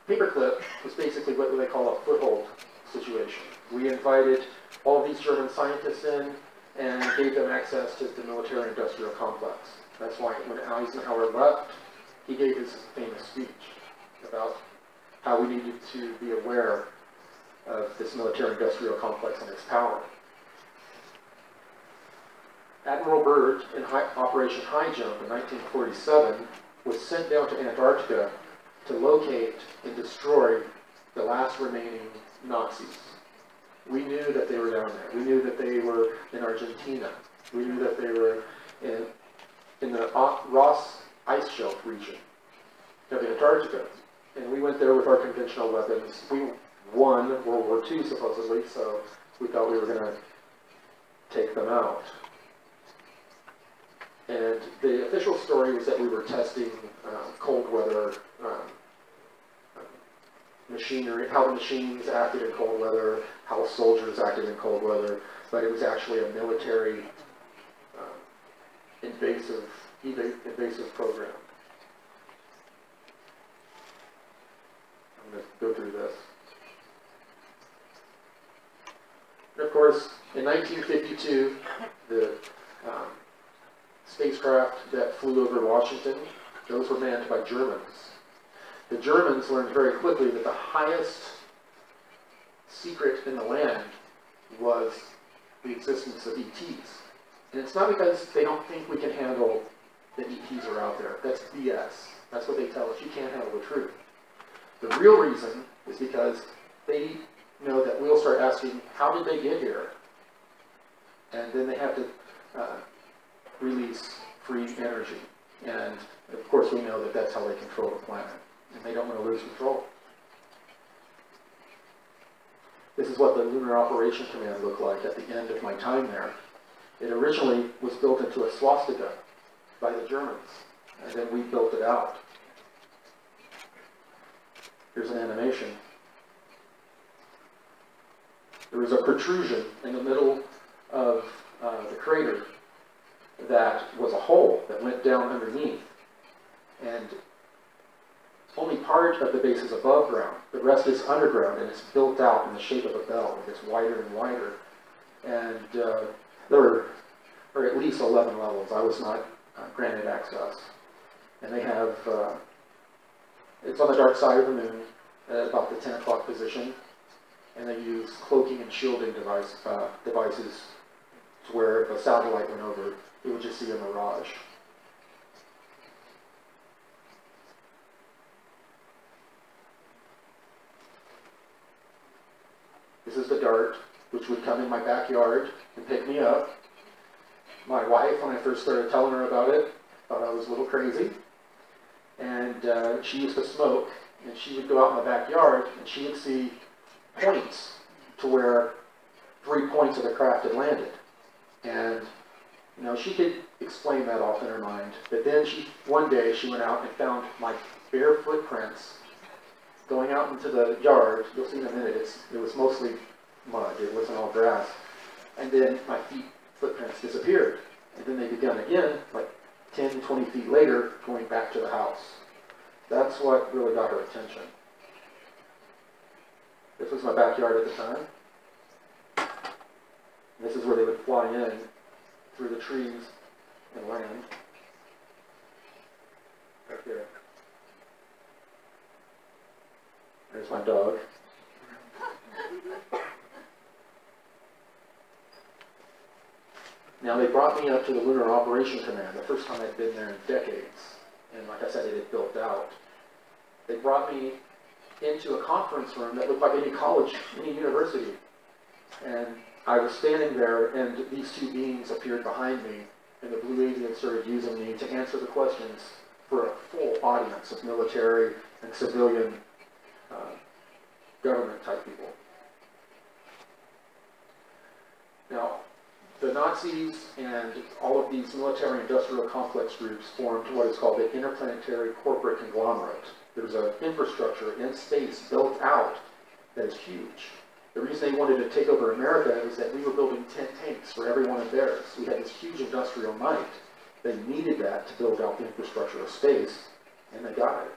S1: Paperclip was basically what they call a foothold situation. We invited all these German scientists in and gave them access to the military-industrial complex. That's why when Eisenhower left, he gave his famous speech about how we needed to be aware of this military-industrial complex and its power. Admiral Byrd, in Operation High Jump in 1947, was sent down to Antarctica to locate and destroy the last remaining Nazis. We knew that they were down there. We knew that they were in Argentina. We knew that they were in the Ross Ice Shelf region of Antarctica. And we went there with our conventional weapons. We won World War II, supposedly, so we thought we were going to take them out. And the official story was that we were testing cold weather machinery, how the machines acted in cold weather, how soldiers acted in cold weather, but it was actually a military invasive program. I'm going to go through this. And of course, in 1952, the spacecraft that flew over Washington, those were manned by Germans. The Germans learned very quickly that the highest secret in the land was the existence of ETs. And it's not because they don't think we can handle that ETs are out there. That's BS. That's what they tell us. You can't handle the truth. The real reason is because they know that we'll start asking, how did they get here? And then they have to release free energy. And of course we know that that's how they control the planet. And they don't want to lose control. This is what the Lunar Operation Command looked like at the end of my time there. It originally was built into a swastika by the Germans, and then we built it out. Here's an animation. There was a protrusion in the middle of the crater that was a hole that went down underneath. And only part of the base is above ground. The rest is underground, and it's built out in the shape of a bell. It gets wider and wider. And there were at least 11 levels. I was not granted access. And they have, it's on the dark side of the moon at about the 10 o'clock position. And they use cloaking and shielding devices to where if a satellite went over, you would just see a mirage. This is the dart, which would come in my backyard and pick me up. My wife, when I first started telling her about it, thought I was a little crazy. And she used to smoke, and she would go out in the backyard, and she would see points to where 3 points of the craft had landed. And, you know, she could explain that off in her mind. But then one day she went out and found my bare footprints going out into the yard. You'll see in a minute, it was mostly mud. It wasn't all grass. And then my footprints disappeared. And then they began again, like 10, 20 feet later, going back to the house. That's what really got her attention. This was my backyard at the time. And this is where they would fly in through the trees and land. Right there. There's my dog. Now, they brought me up to the Lunar Operation Command, the first time I'd been there in decades. And like I said, it had built out. They brought me into a conference room that looked like any college, any university. And I was standing there, and these two beings appeared behind me, and the blue aliens started using me to answer the questions for a full audience of military and civilian government-type people. Now, the Nazis and all of these military-industrial complex groups formed what is called the interplanetary corporate conglomerate. There's an infrastructure in space built out that is huge. The reason they wanted to take over America is that we were building 10 tanks for every one of theirs. We had this huge industrial might. They needed that to build out the infrastructure of space, and they got it.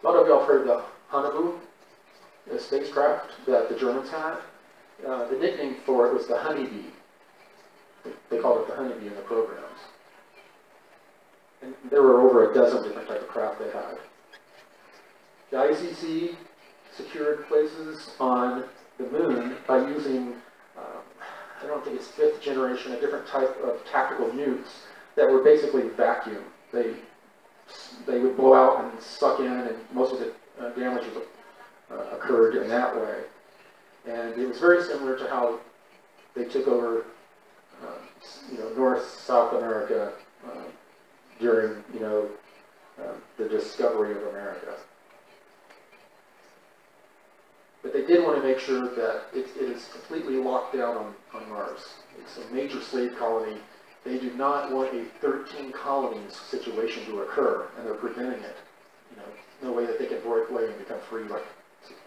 S1: A lot of y'all have heard of the Haunebu, the spacecraft that the Germans had. The nickname for it was the honeybee. They called it the honeybee in the programs. And there were over a dozen different types of craft they had. The ICC secured places on the moon by using, I don't think it's 5th generation, a different type of tactical nukes that were basically vacuum. They would blow out and suck in, and most of the damage occurred in that way. And it was very similar to how they took over, North, South America during, the discovery of America. But they did want to make sure that it is completely locked down on Mars. It's a major slave colony. They do not want a 13 colonies situation to occur, and they're preventing it. No way that they can break away and become free like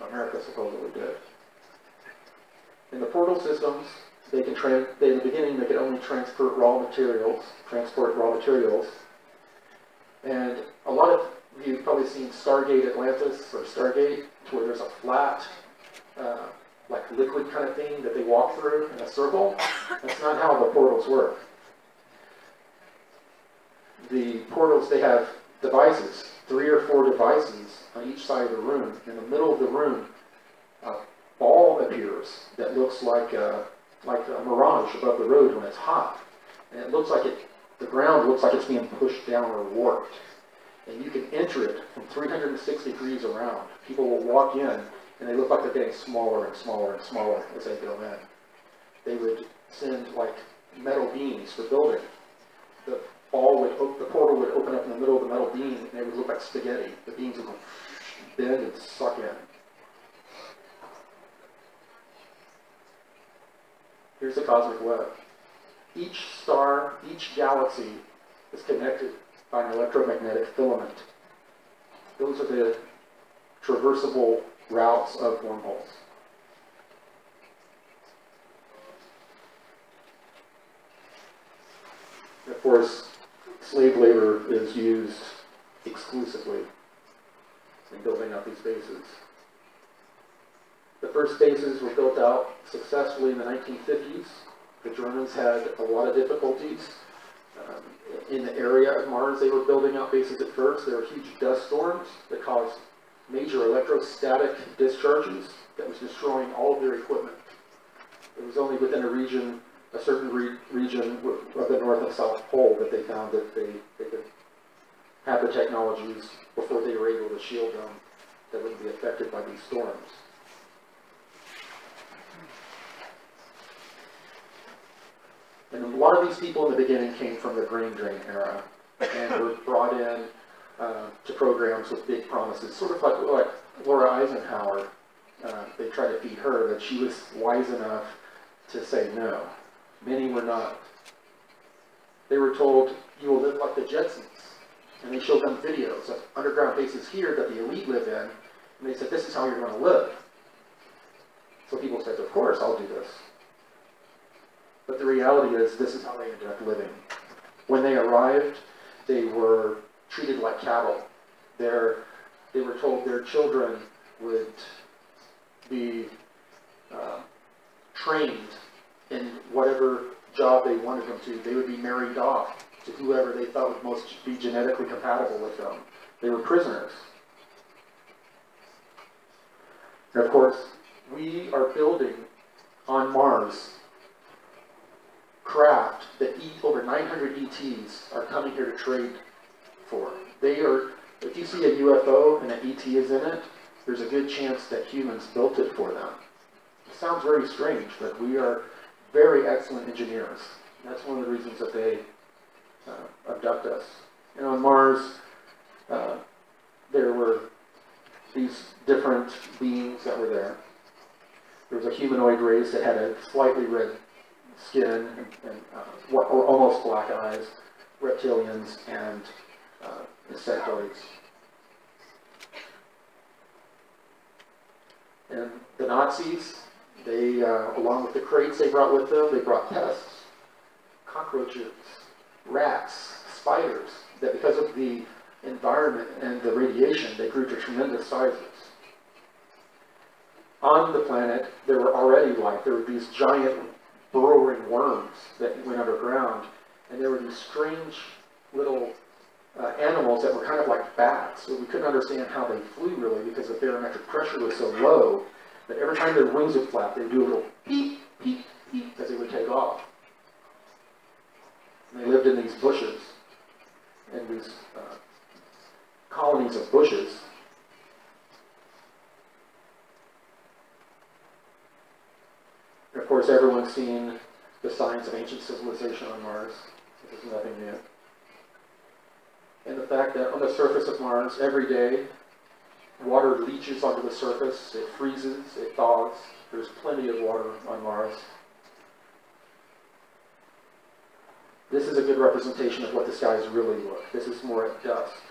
S1: America supposedly did. In the portal systems, they can in the beginning they could only transport raw materials, and a lot of you've probably seen Stargate Atlantis or Stargate, to where there's a flat, like liquid kind of thing that they walk through in a circle. That's not how the portals work. The portals, they have devices, 3 or 4 devices on each side of the room. In the middle of the room, a ball appears that looks like a mirage above the road when it's hot. And it looks like the ground looks like it's being pushed down or warped. And you can enter it from 360 degrees around. People will walk in, and they look like they're getting smaller and smaller and smaller as they go in. They would send like metal beams for building. The portal would open up in the middle of the metal beam, and it would look like spaghetti. The beams would bend and suck in. Here's the cosmic web. Each star, each galaxy is connected by an electromagnetic filament. Those are the traversable routes of wormholes. Of course, slave labor is used exclusively in building out these bases. The first bases were built out successfully in the 1950s. The Germans had a lot of difficulties. In the area of Mars, they were building out bases at first. There were huge dust storms that caused major electrostatic discharges that was destroying all of their equipment. It was only within a certain region of the North and South Pole that they found that they could have the technologies before they were able to shield them that wouldn't be affected by these storms. And a lot of these people in the beginning came from the brain drain era and were brought in to programs with big promises, sort of like Laura Eisenhower. They tried to feed her that she was wise enough to say no. Many were not. They were told, you will live like the Jetsons. And they showed them videos of underground bases here that the elite live in, and they said, this is how you're going to live. So people said, of course, I'll do this. But the reality is, this is how they ended up living. When they arrived, they were treated like cattle. They were told their children would be trained in whatever job they wanted them to. They would be married off to whoever they thought would most be genetically compatible with them. They were prisoners. And of course, we are building on Mars craft that over 900 ETs are coming here to trade for. They are, if you see a UFO and an ET is in it, there's a good chance that humans built it for them. It sounds very strange, but we are very excellent engineers. That's one of the reasons that they abduct us. And on Mars, there were these different beings that were there. There was a humanoid race that had a slightly red skin or almost black eyes, reptilians, and insectoids. And the Nazis, they, along with the crates they brought with them, they brought pests, cockroaches, rats, spiders, that because of the environment and the radiation, they grew to tremendous sizes. On the planet, there were already life. There were these giant burrowing worms that went underground, and there were these strange little animals that were kind of like bats. So we couldn't understand how they flew really because the barometric pressure was so low that every time their wings would flap, they would do a little peep, peep, peep as they would take off. And they lived in these bushes, in these colonies of bushes. And of course, everyone's seen the signs of ancient civilization on Mars. This is nothing new. And the fact that on the surface of Mars, every day, water leaches onto the surface, it freezes, it thaws. There's plenty of water on Mars. This is a good representation of what the skies really look. This is more at dusk.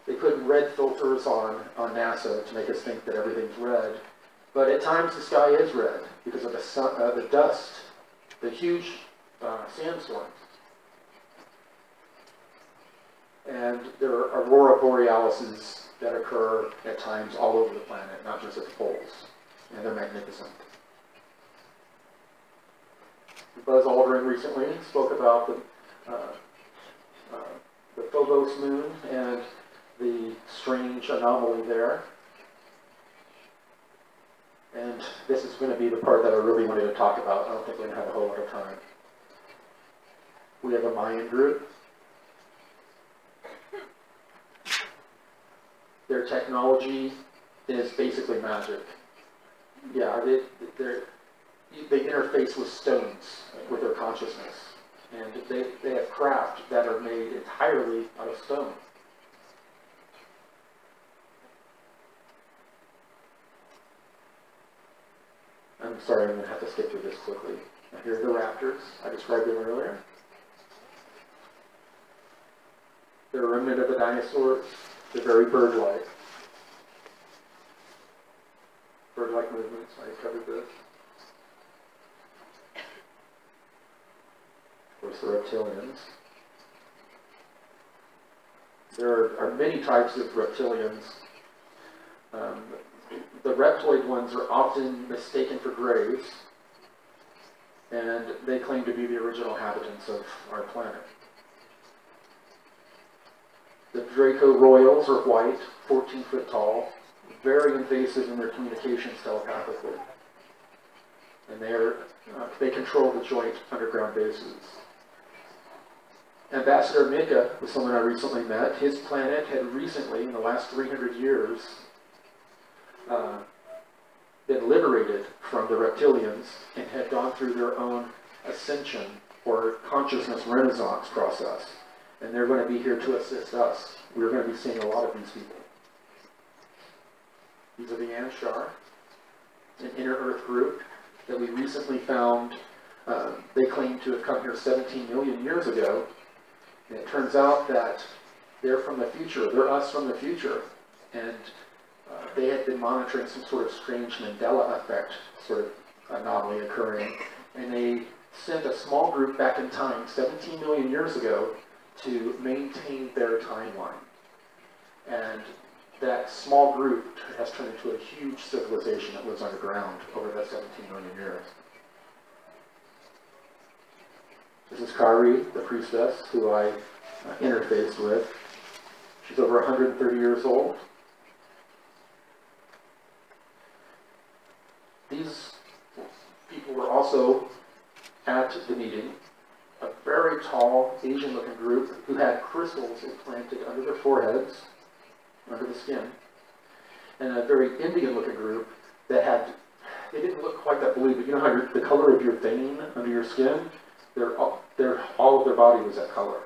S1: They put red filters on NASA to make us think that everything's red. But at times the sky is red because of the dust, the huge sandstorms. And there are aurora borealises that occur at times all over the planet, not just at the poles. And they're magnificent. Buzz Aldrin recently spoke about the Phobos moon and the strange anomaly there. And this is going to be the part that I really wanted to talk about. I don't think we're going to have a whole lot of time. We have a Mayan group. Their technology is basically magic. Yeah, they interface with stones, with their consciousness. And they have craft that are made entirely out of stone. I'm sorry, I'm going to have to skip through this quickly. Now, here are the raptors. I described them earlier. They're a remnant of the dinosaurs. They're very bird-like. Bird-like movements. I covered this. Of course, the reptilians. There are many types of reptilians. The reptoid ones are often mistaken for graves, and they claim to be the original inhabitants of our planet. The Draco Royals are white, 14 foot tall, very invasive in their communications telepathically. And they control the joint underground bases. Ambassador Mika was someone I recently met. His planet had recently, in the last 300 years, been liberated from the reptilians and had gone through their own ascension or consciousness renaissance process. And they're going to be here to assist us. We're going to be seeing a lot of these people. These are the Anshar, an inner Earth group that we recently found. They claim to have come here 17 million years ago. And it turns out that they're from the future. They're us from the future. And they had been monitoring some sort of strange Mandela effect sort of anomaly occurring. And they sent a small group back in time, 17 million years ago, to maintain their timeline. And that small group has turned into a huge civilization that lives underground over that 17 million years. This is Kari, the priestess, who I interfaced with. She's over 130 years old. These people were also at the meeting, a very tall, Asian-looking group who had crystals implanted under their foreheads, under the skin, and a very Indian-looking group that had, they didn't look quite that blue, but you know how the color of your vein under your skin, all of their body was that color.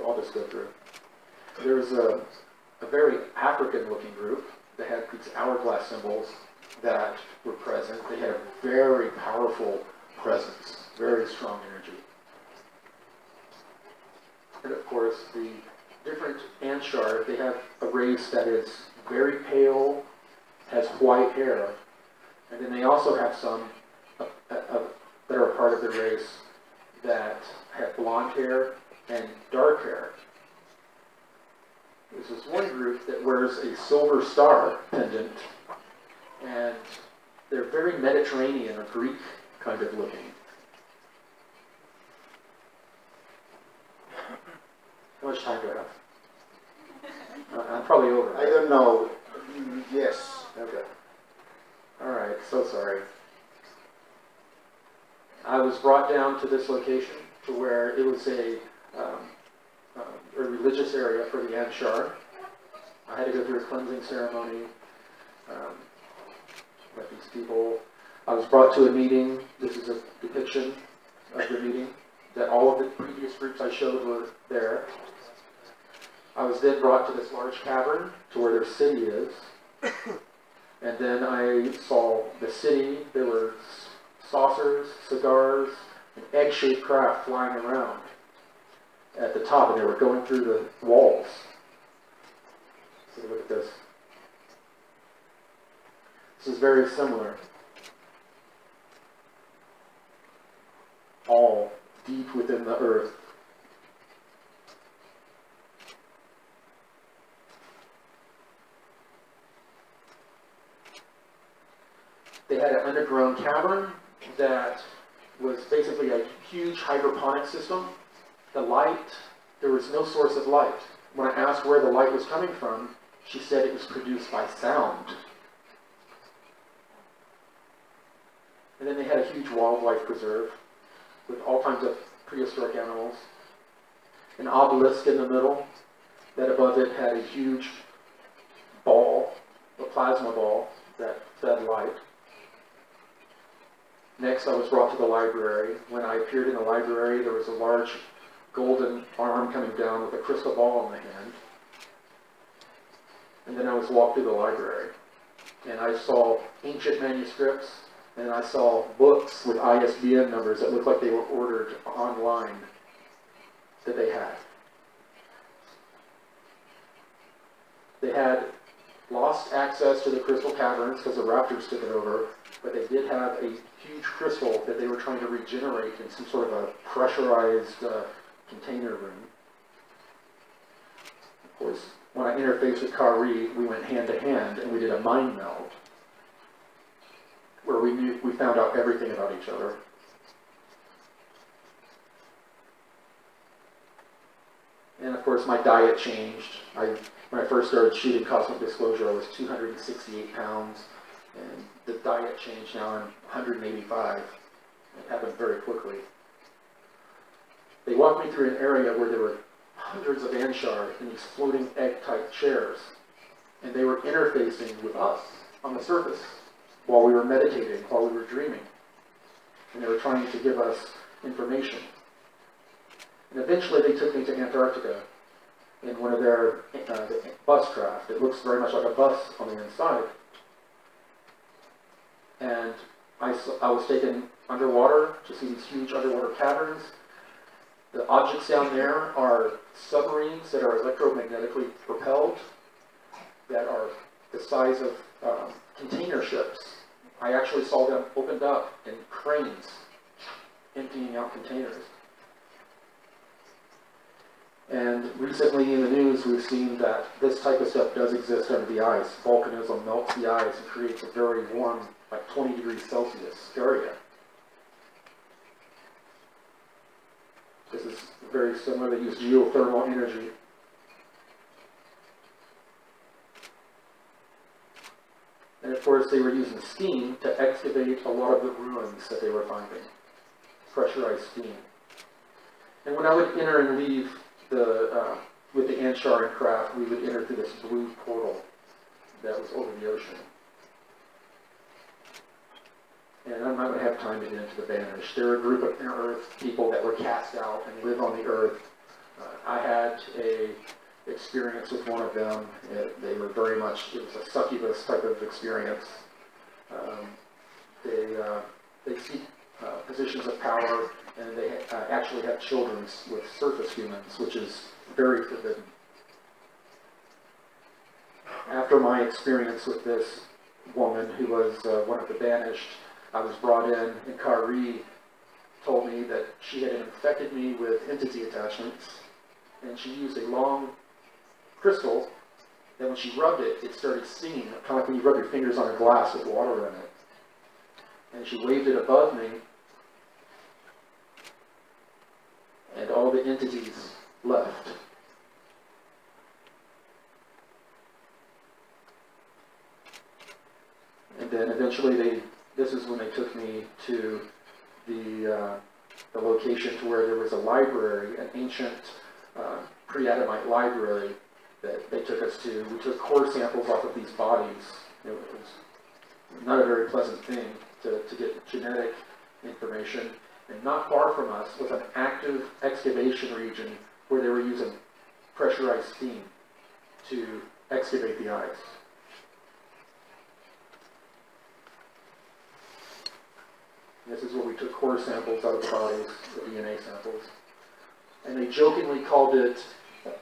S1: I'll just go through. There's a very African-looking group that had these hourglass symbols that were present. They had a very powerful presence, very strong energy. And of course, the different Anshar, they have a race that is very pale, has white hair, and then they also have some that are a part of the race that have blonde hair and dark hair. There's this one group that wears a silver star pendant, and they're very Mediterranean or Greek kind of looking. How much time do I have? I'm probably over.
S2: I don't know. Yes.
S1: Okay. All right, so sorry. I was brought down to this location to where it was a religious area for the Anshar. I had to go through a cleansing ceremony with these people. I was brought to a meeting. This is a depiction of the meeting, that all of the previous groups I showed were there. I was then brought to this large cavern to where their city is. And then I saw the city. There were saucers, cigars, and egg-shaped craft flying around at the top, and they were going through the walls. Take a look at this. This is very similar. All deep within the earth. They had an underground cavern that was basically a huge hydroponic system. The light, there was no source of light. When I asked where the light was coming from, she said it was produced by sound. And then they had a huge wildlife preserve with all kinds of prehistoric animals. An obelisk in the middle that above it had a huge ball, a plasma ball that fed light. Next, I was brought to the library. When I appeared in the library, there was a large golden arm coming down with a crystal ball in the hand. And then I was walked through the library. And I saw ancient manuscripts, and I saw books with ISBN numbers that looked like they were ordered online that they had. They had lost access to the Crystal Caverns because the Raptors took it over, but they did have a huge crystal that they were trying to regenerate in some sort of a pressurized container room. Of course, when I interfaced with Kari, we went hand to hand and we did a mind meld, where we found out everything about each other. And of course, my diet changed. When I first started shooting Cosmic Disclosure, I was 268 pounds, and the diet changed. Now I'm 185. It happened very quickly. They walked me through an area where there were hundreds of Anshar in these floating egg-type chairs, and they were interfacing with us on the surface while we were meditating, while we were dreaming. And they were trying to give us information. And eventually they took me to Antarctica in one of their bus craft. It looks very much like a bus on the inside. And I was taken underwater to see these huge underwater caverns. The objects down there are submarines that are electromagnetically propelled, that are the size of container ships. I actually saw them opened up in cranes, emptying out containers. And recently in the news, we've seen that this type of stuff does exist under the ice. Volcanism melts the ice and creates a very warm, like 20 degrees Celsius area. This is very similar. They use geothermal energy. And of course, they were using steam to excavate a lot of the ruins that they were finding. Pressurized steam. And when I would enter and leave with the Ansharan craft, we would enter through this blue portal that was over the ocean. And I'm not going to have time to get into the Banished. They're a group of inner-earth people that were cast out and live on the earth. I had a experience with one of them. They were very much, it was a succubus type of experience. They seek positions of power, and they actually have children with surface humans, which is very forbidden. After my experience with this woman, who was one of the Banished, I was brought in, and Kari told me that she had infected me with entity attachments, and she used a long crystal that when she rubbed it, it started singing, kind of like when you rub your fingers on a glass with water in it. And she waved it above me, and all the entities left. And then eventually this is when they took me to the location to where there was a library, an ancient pre-Adamite library that they took us to. We took core samples off of these bodies. It was not a very pleasant thing to get genetic information. And not far from us was an active excavation region where they were using pressurized steam to excavate the ice. This is where we took core samples out of the bodies, the DNA samples. And they jokingly called it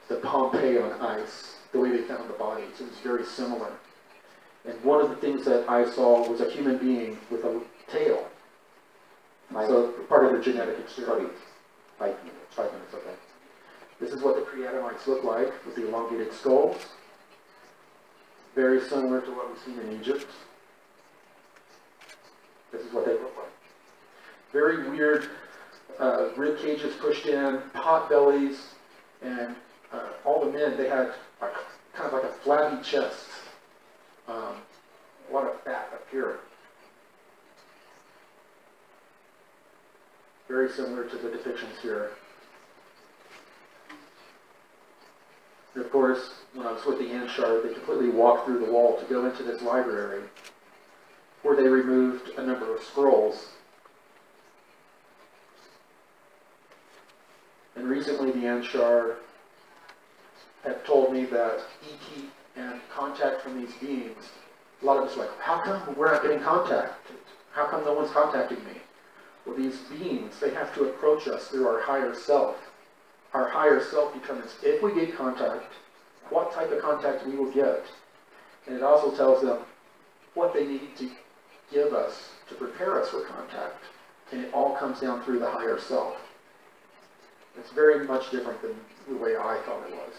S1: the Pompeii on ice, the way they found the bodies. It was very similar. And one of the things that I saw was a human being with a tail. So part of the genetic experiment. 5 minutes. 5 minutes, okay. This is what the pre-Adamites look like with the elongated skulls. Very similar to what we've seen in Egypt. This is what they look like. Very weird rib cages pushed in, pot bellies, and all the men, they had kind of like a flabby chest. A lot of fat up here. Very similar to the depictions here. And of course, when I was with the Anshar, they completely walked through the wall to go into this library, where they removed a number of scrolls. And recently the Anshar have told me that ET and contact from these beings, a lot of us are like, how come we're not getting contacted? How come no one's contacting me? Well, these beings, they have to approach us through our higher self. Our higher self determines if we get contact, what type of contact we will get. And it also tells them what they need to give us to prepare us for contact. And it all comes down through the higher self. It's very much different than the way I thought it was.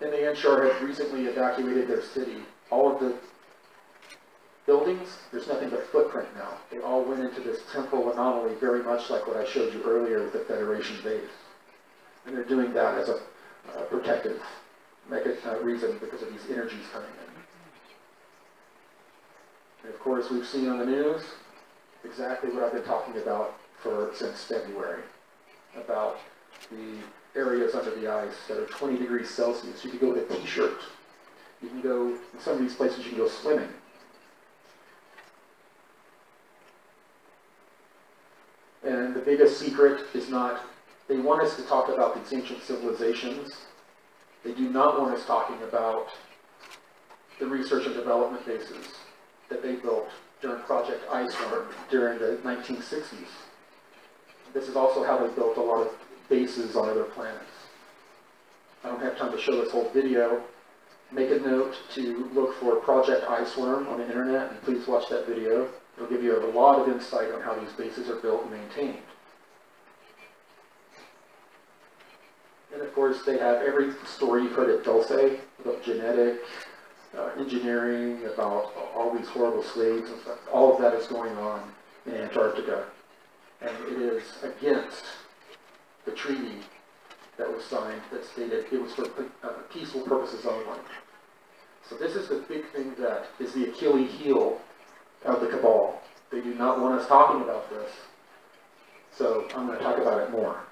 S1: And the Anshar have recently evacuated their city. All of the buildings, there's nothing but footprint now. They all went into this temporal anomaly, very much like what I showed you earlier with the Federation base. And they're doing that as a protective reason because of these energies coming in. And of course, we've seen on the news exactly what I've been talking about since February, about the areas under the ice that are 20 degrees Celsius. You can go with a t-shirt. You can go, in some of these places, you can go swimming. And the biggest secret is not, they want us to talk about these ancient civilizations. They do not want us talking about the research and development bases that they built during Project Iceworm during the 1960s. This is also how they built a lot of bases on other planets. I don't have time to show this whole video. Make a note to look for Project Iceworm on the internet, and please watch that video. It'll give you a lot of insight on how these bases are built and maintained. And of course, they have every story you've heard at Dulce about genetic engineering, about all these horrible slaves and stuff. All of that is going on in Antarctica. And it is against was signed that stated it was for peaceful purposes only. So this is the big thing that is the Achilles heel of the cabal. They do not want us talking about this. So I'm going to talk about it more.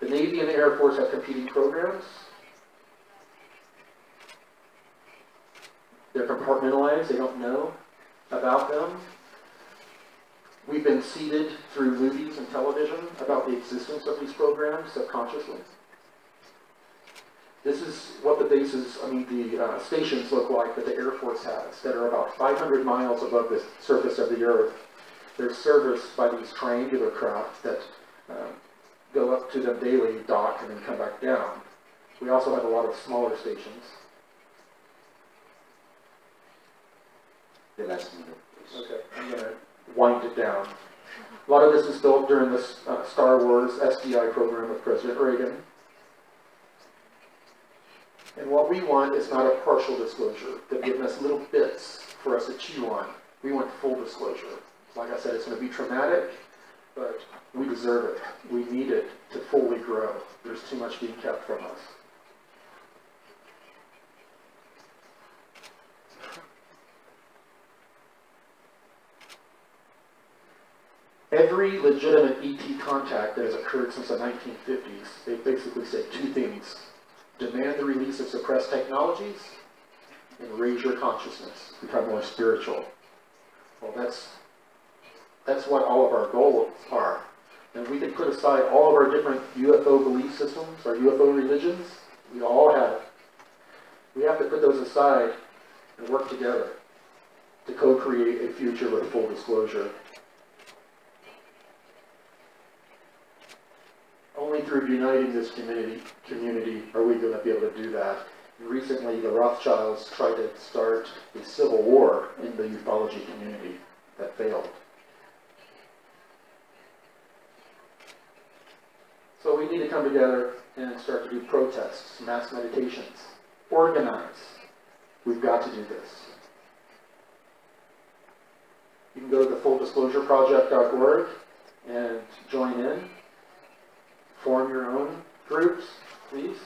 S1: The Navy and the Air Force have competing programs. They're compartmentalized. They don't know about them. We've been seeded through movies and television about the existence of these programs subconsciously. This is what the bases, the stations look like that the Air Force has, that are about 500 miles above the surface of the Earth. They're serviced by these triangular craft that go up to them daily, dock, and then come back down. We also have a lot of smaller stations.
S2: The last minute, please.
S1: Okay, I'm going to wind it down. A lot of this is built during the Star Wars SDI program with President Reagan. And what we want is not a partial disclosure. They've given us little bits for us to chew on. We want full disclosure. Like I said, it's going to be traumatic, but we deserve it. We need it to fully grow. There's too much being kept from us. Every legitimate ET contact that has occurred since the 1950s, they basically said two things. Demand the release of suppressed technologies and raise your consciousness, become more spiritual. Well, that's what all of our goals are. And we can put aside all of our different UFO belief systems, our UFO religions. We all have it. We have to put those aside and work together to co-create a future with full disclosure. Only through uniting this community are we going to be able to do that. And recently, the Rothschilds tried to start a civil war in the ufology community that failed. So we need to come together and start to do protests, mass meditations, organize. We've got to do this. You can go to the fulldisclosureproject.org and join in. Form your own groups, please.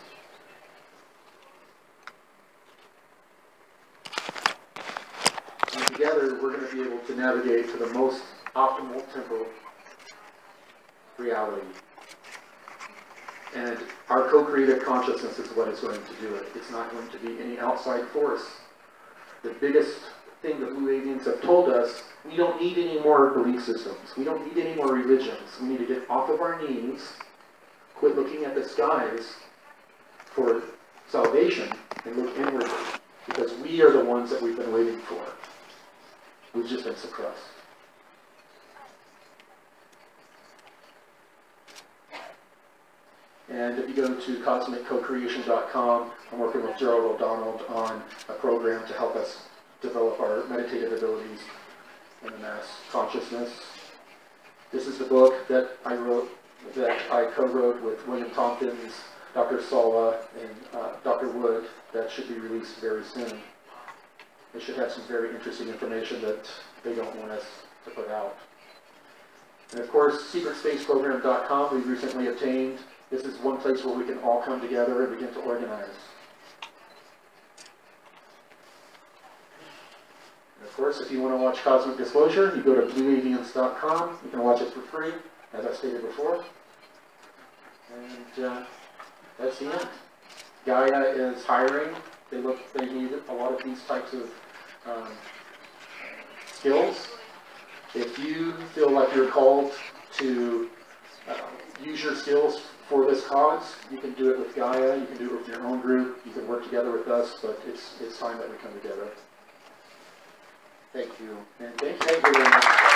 S1: And together, we're going to be able to navigate to the most optimal temporal reality. And our co-creative consciousness is what is going to do it. It's not going to be any outside force. The biggest thing that Blue Aliens have told us, we don't need any more belief systems. We don't need any more religions. We need to get off of our knees, quit looking at the skies for salvation, and look inwardly. Because we are the ones that we've been waiting for. We've just been suppressed. And if you go to cosmiccocreation.com, I'm working with Gerald O'Donnell on a program to help us develop our meditative abilities in the mass consciousness. This is the book that I wrote, that I co-wrote with William Tompkins, Dr. Sala, and Dr. Wood, that should be released very soon. It should have some very interesting information that they don't want us to put out. And of course, secretspaceprogram.com we recently obtained. This is one place where we can all come together and begin to organize. And of course, if you want to watch Cosmic Disclosure, you go to blueavians.com. You can watch it for free, as I stated before. And that's the end. Gaia is hiring. They need a lot of these types of skills. If you feel like you're called to use your skills for this cause, you can do it with Gaia, you can do it with your own group, you can work together with us, but it's time that we come together.
S2: Thank you.
S1: And thank you very much.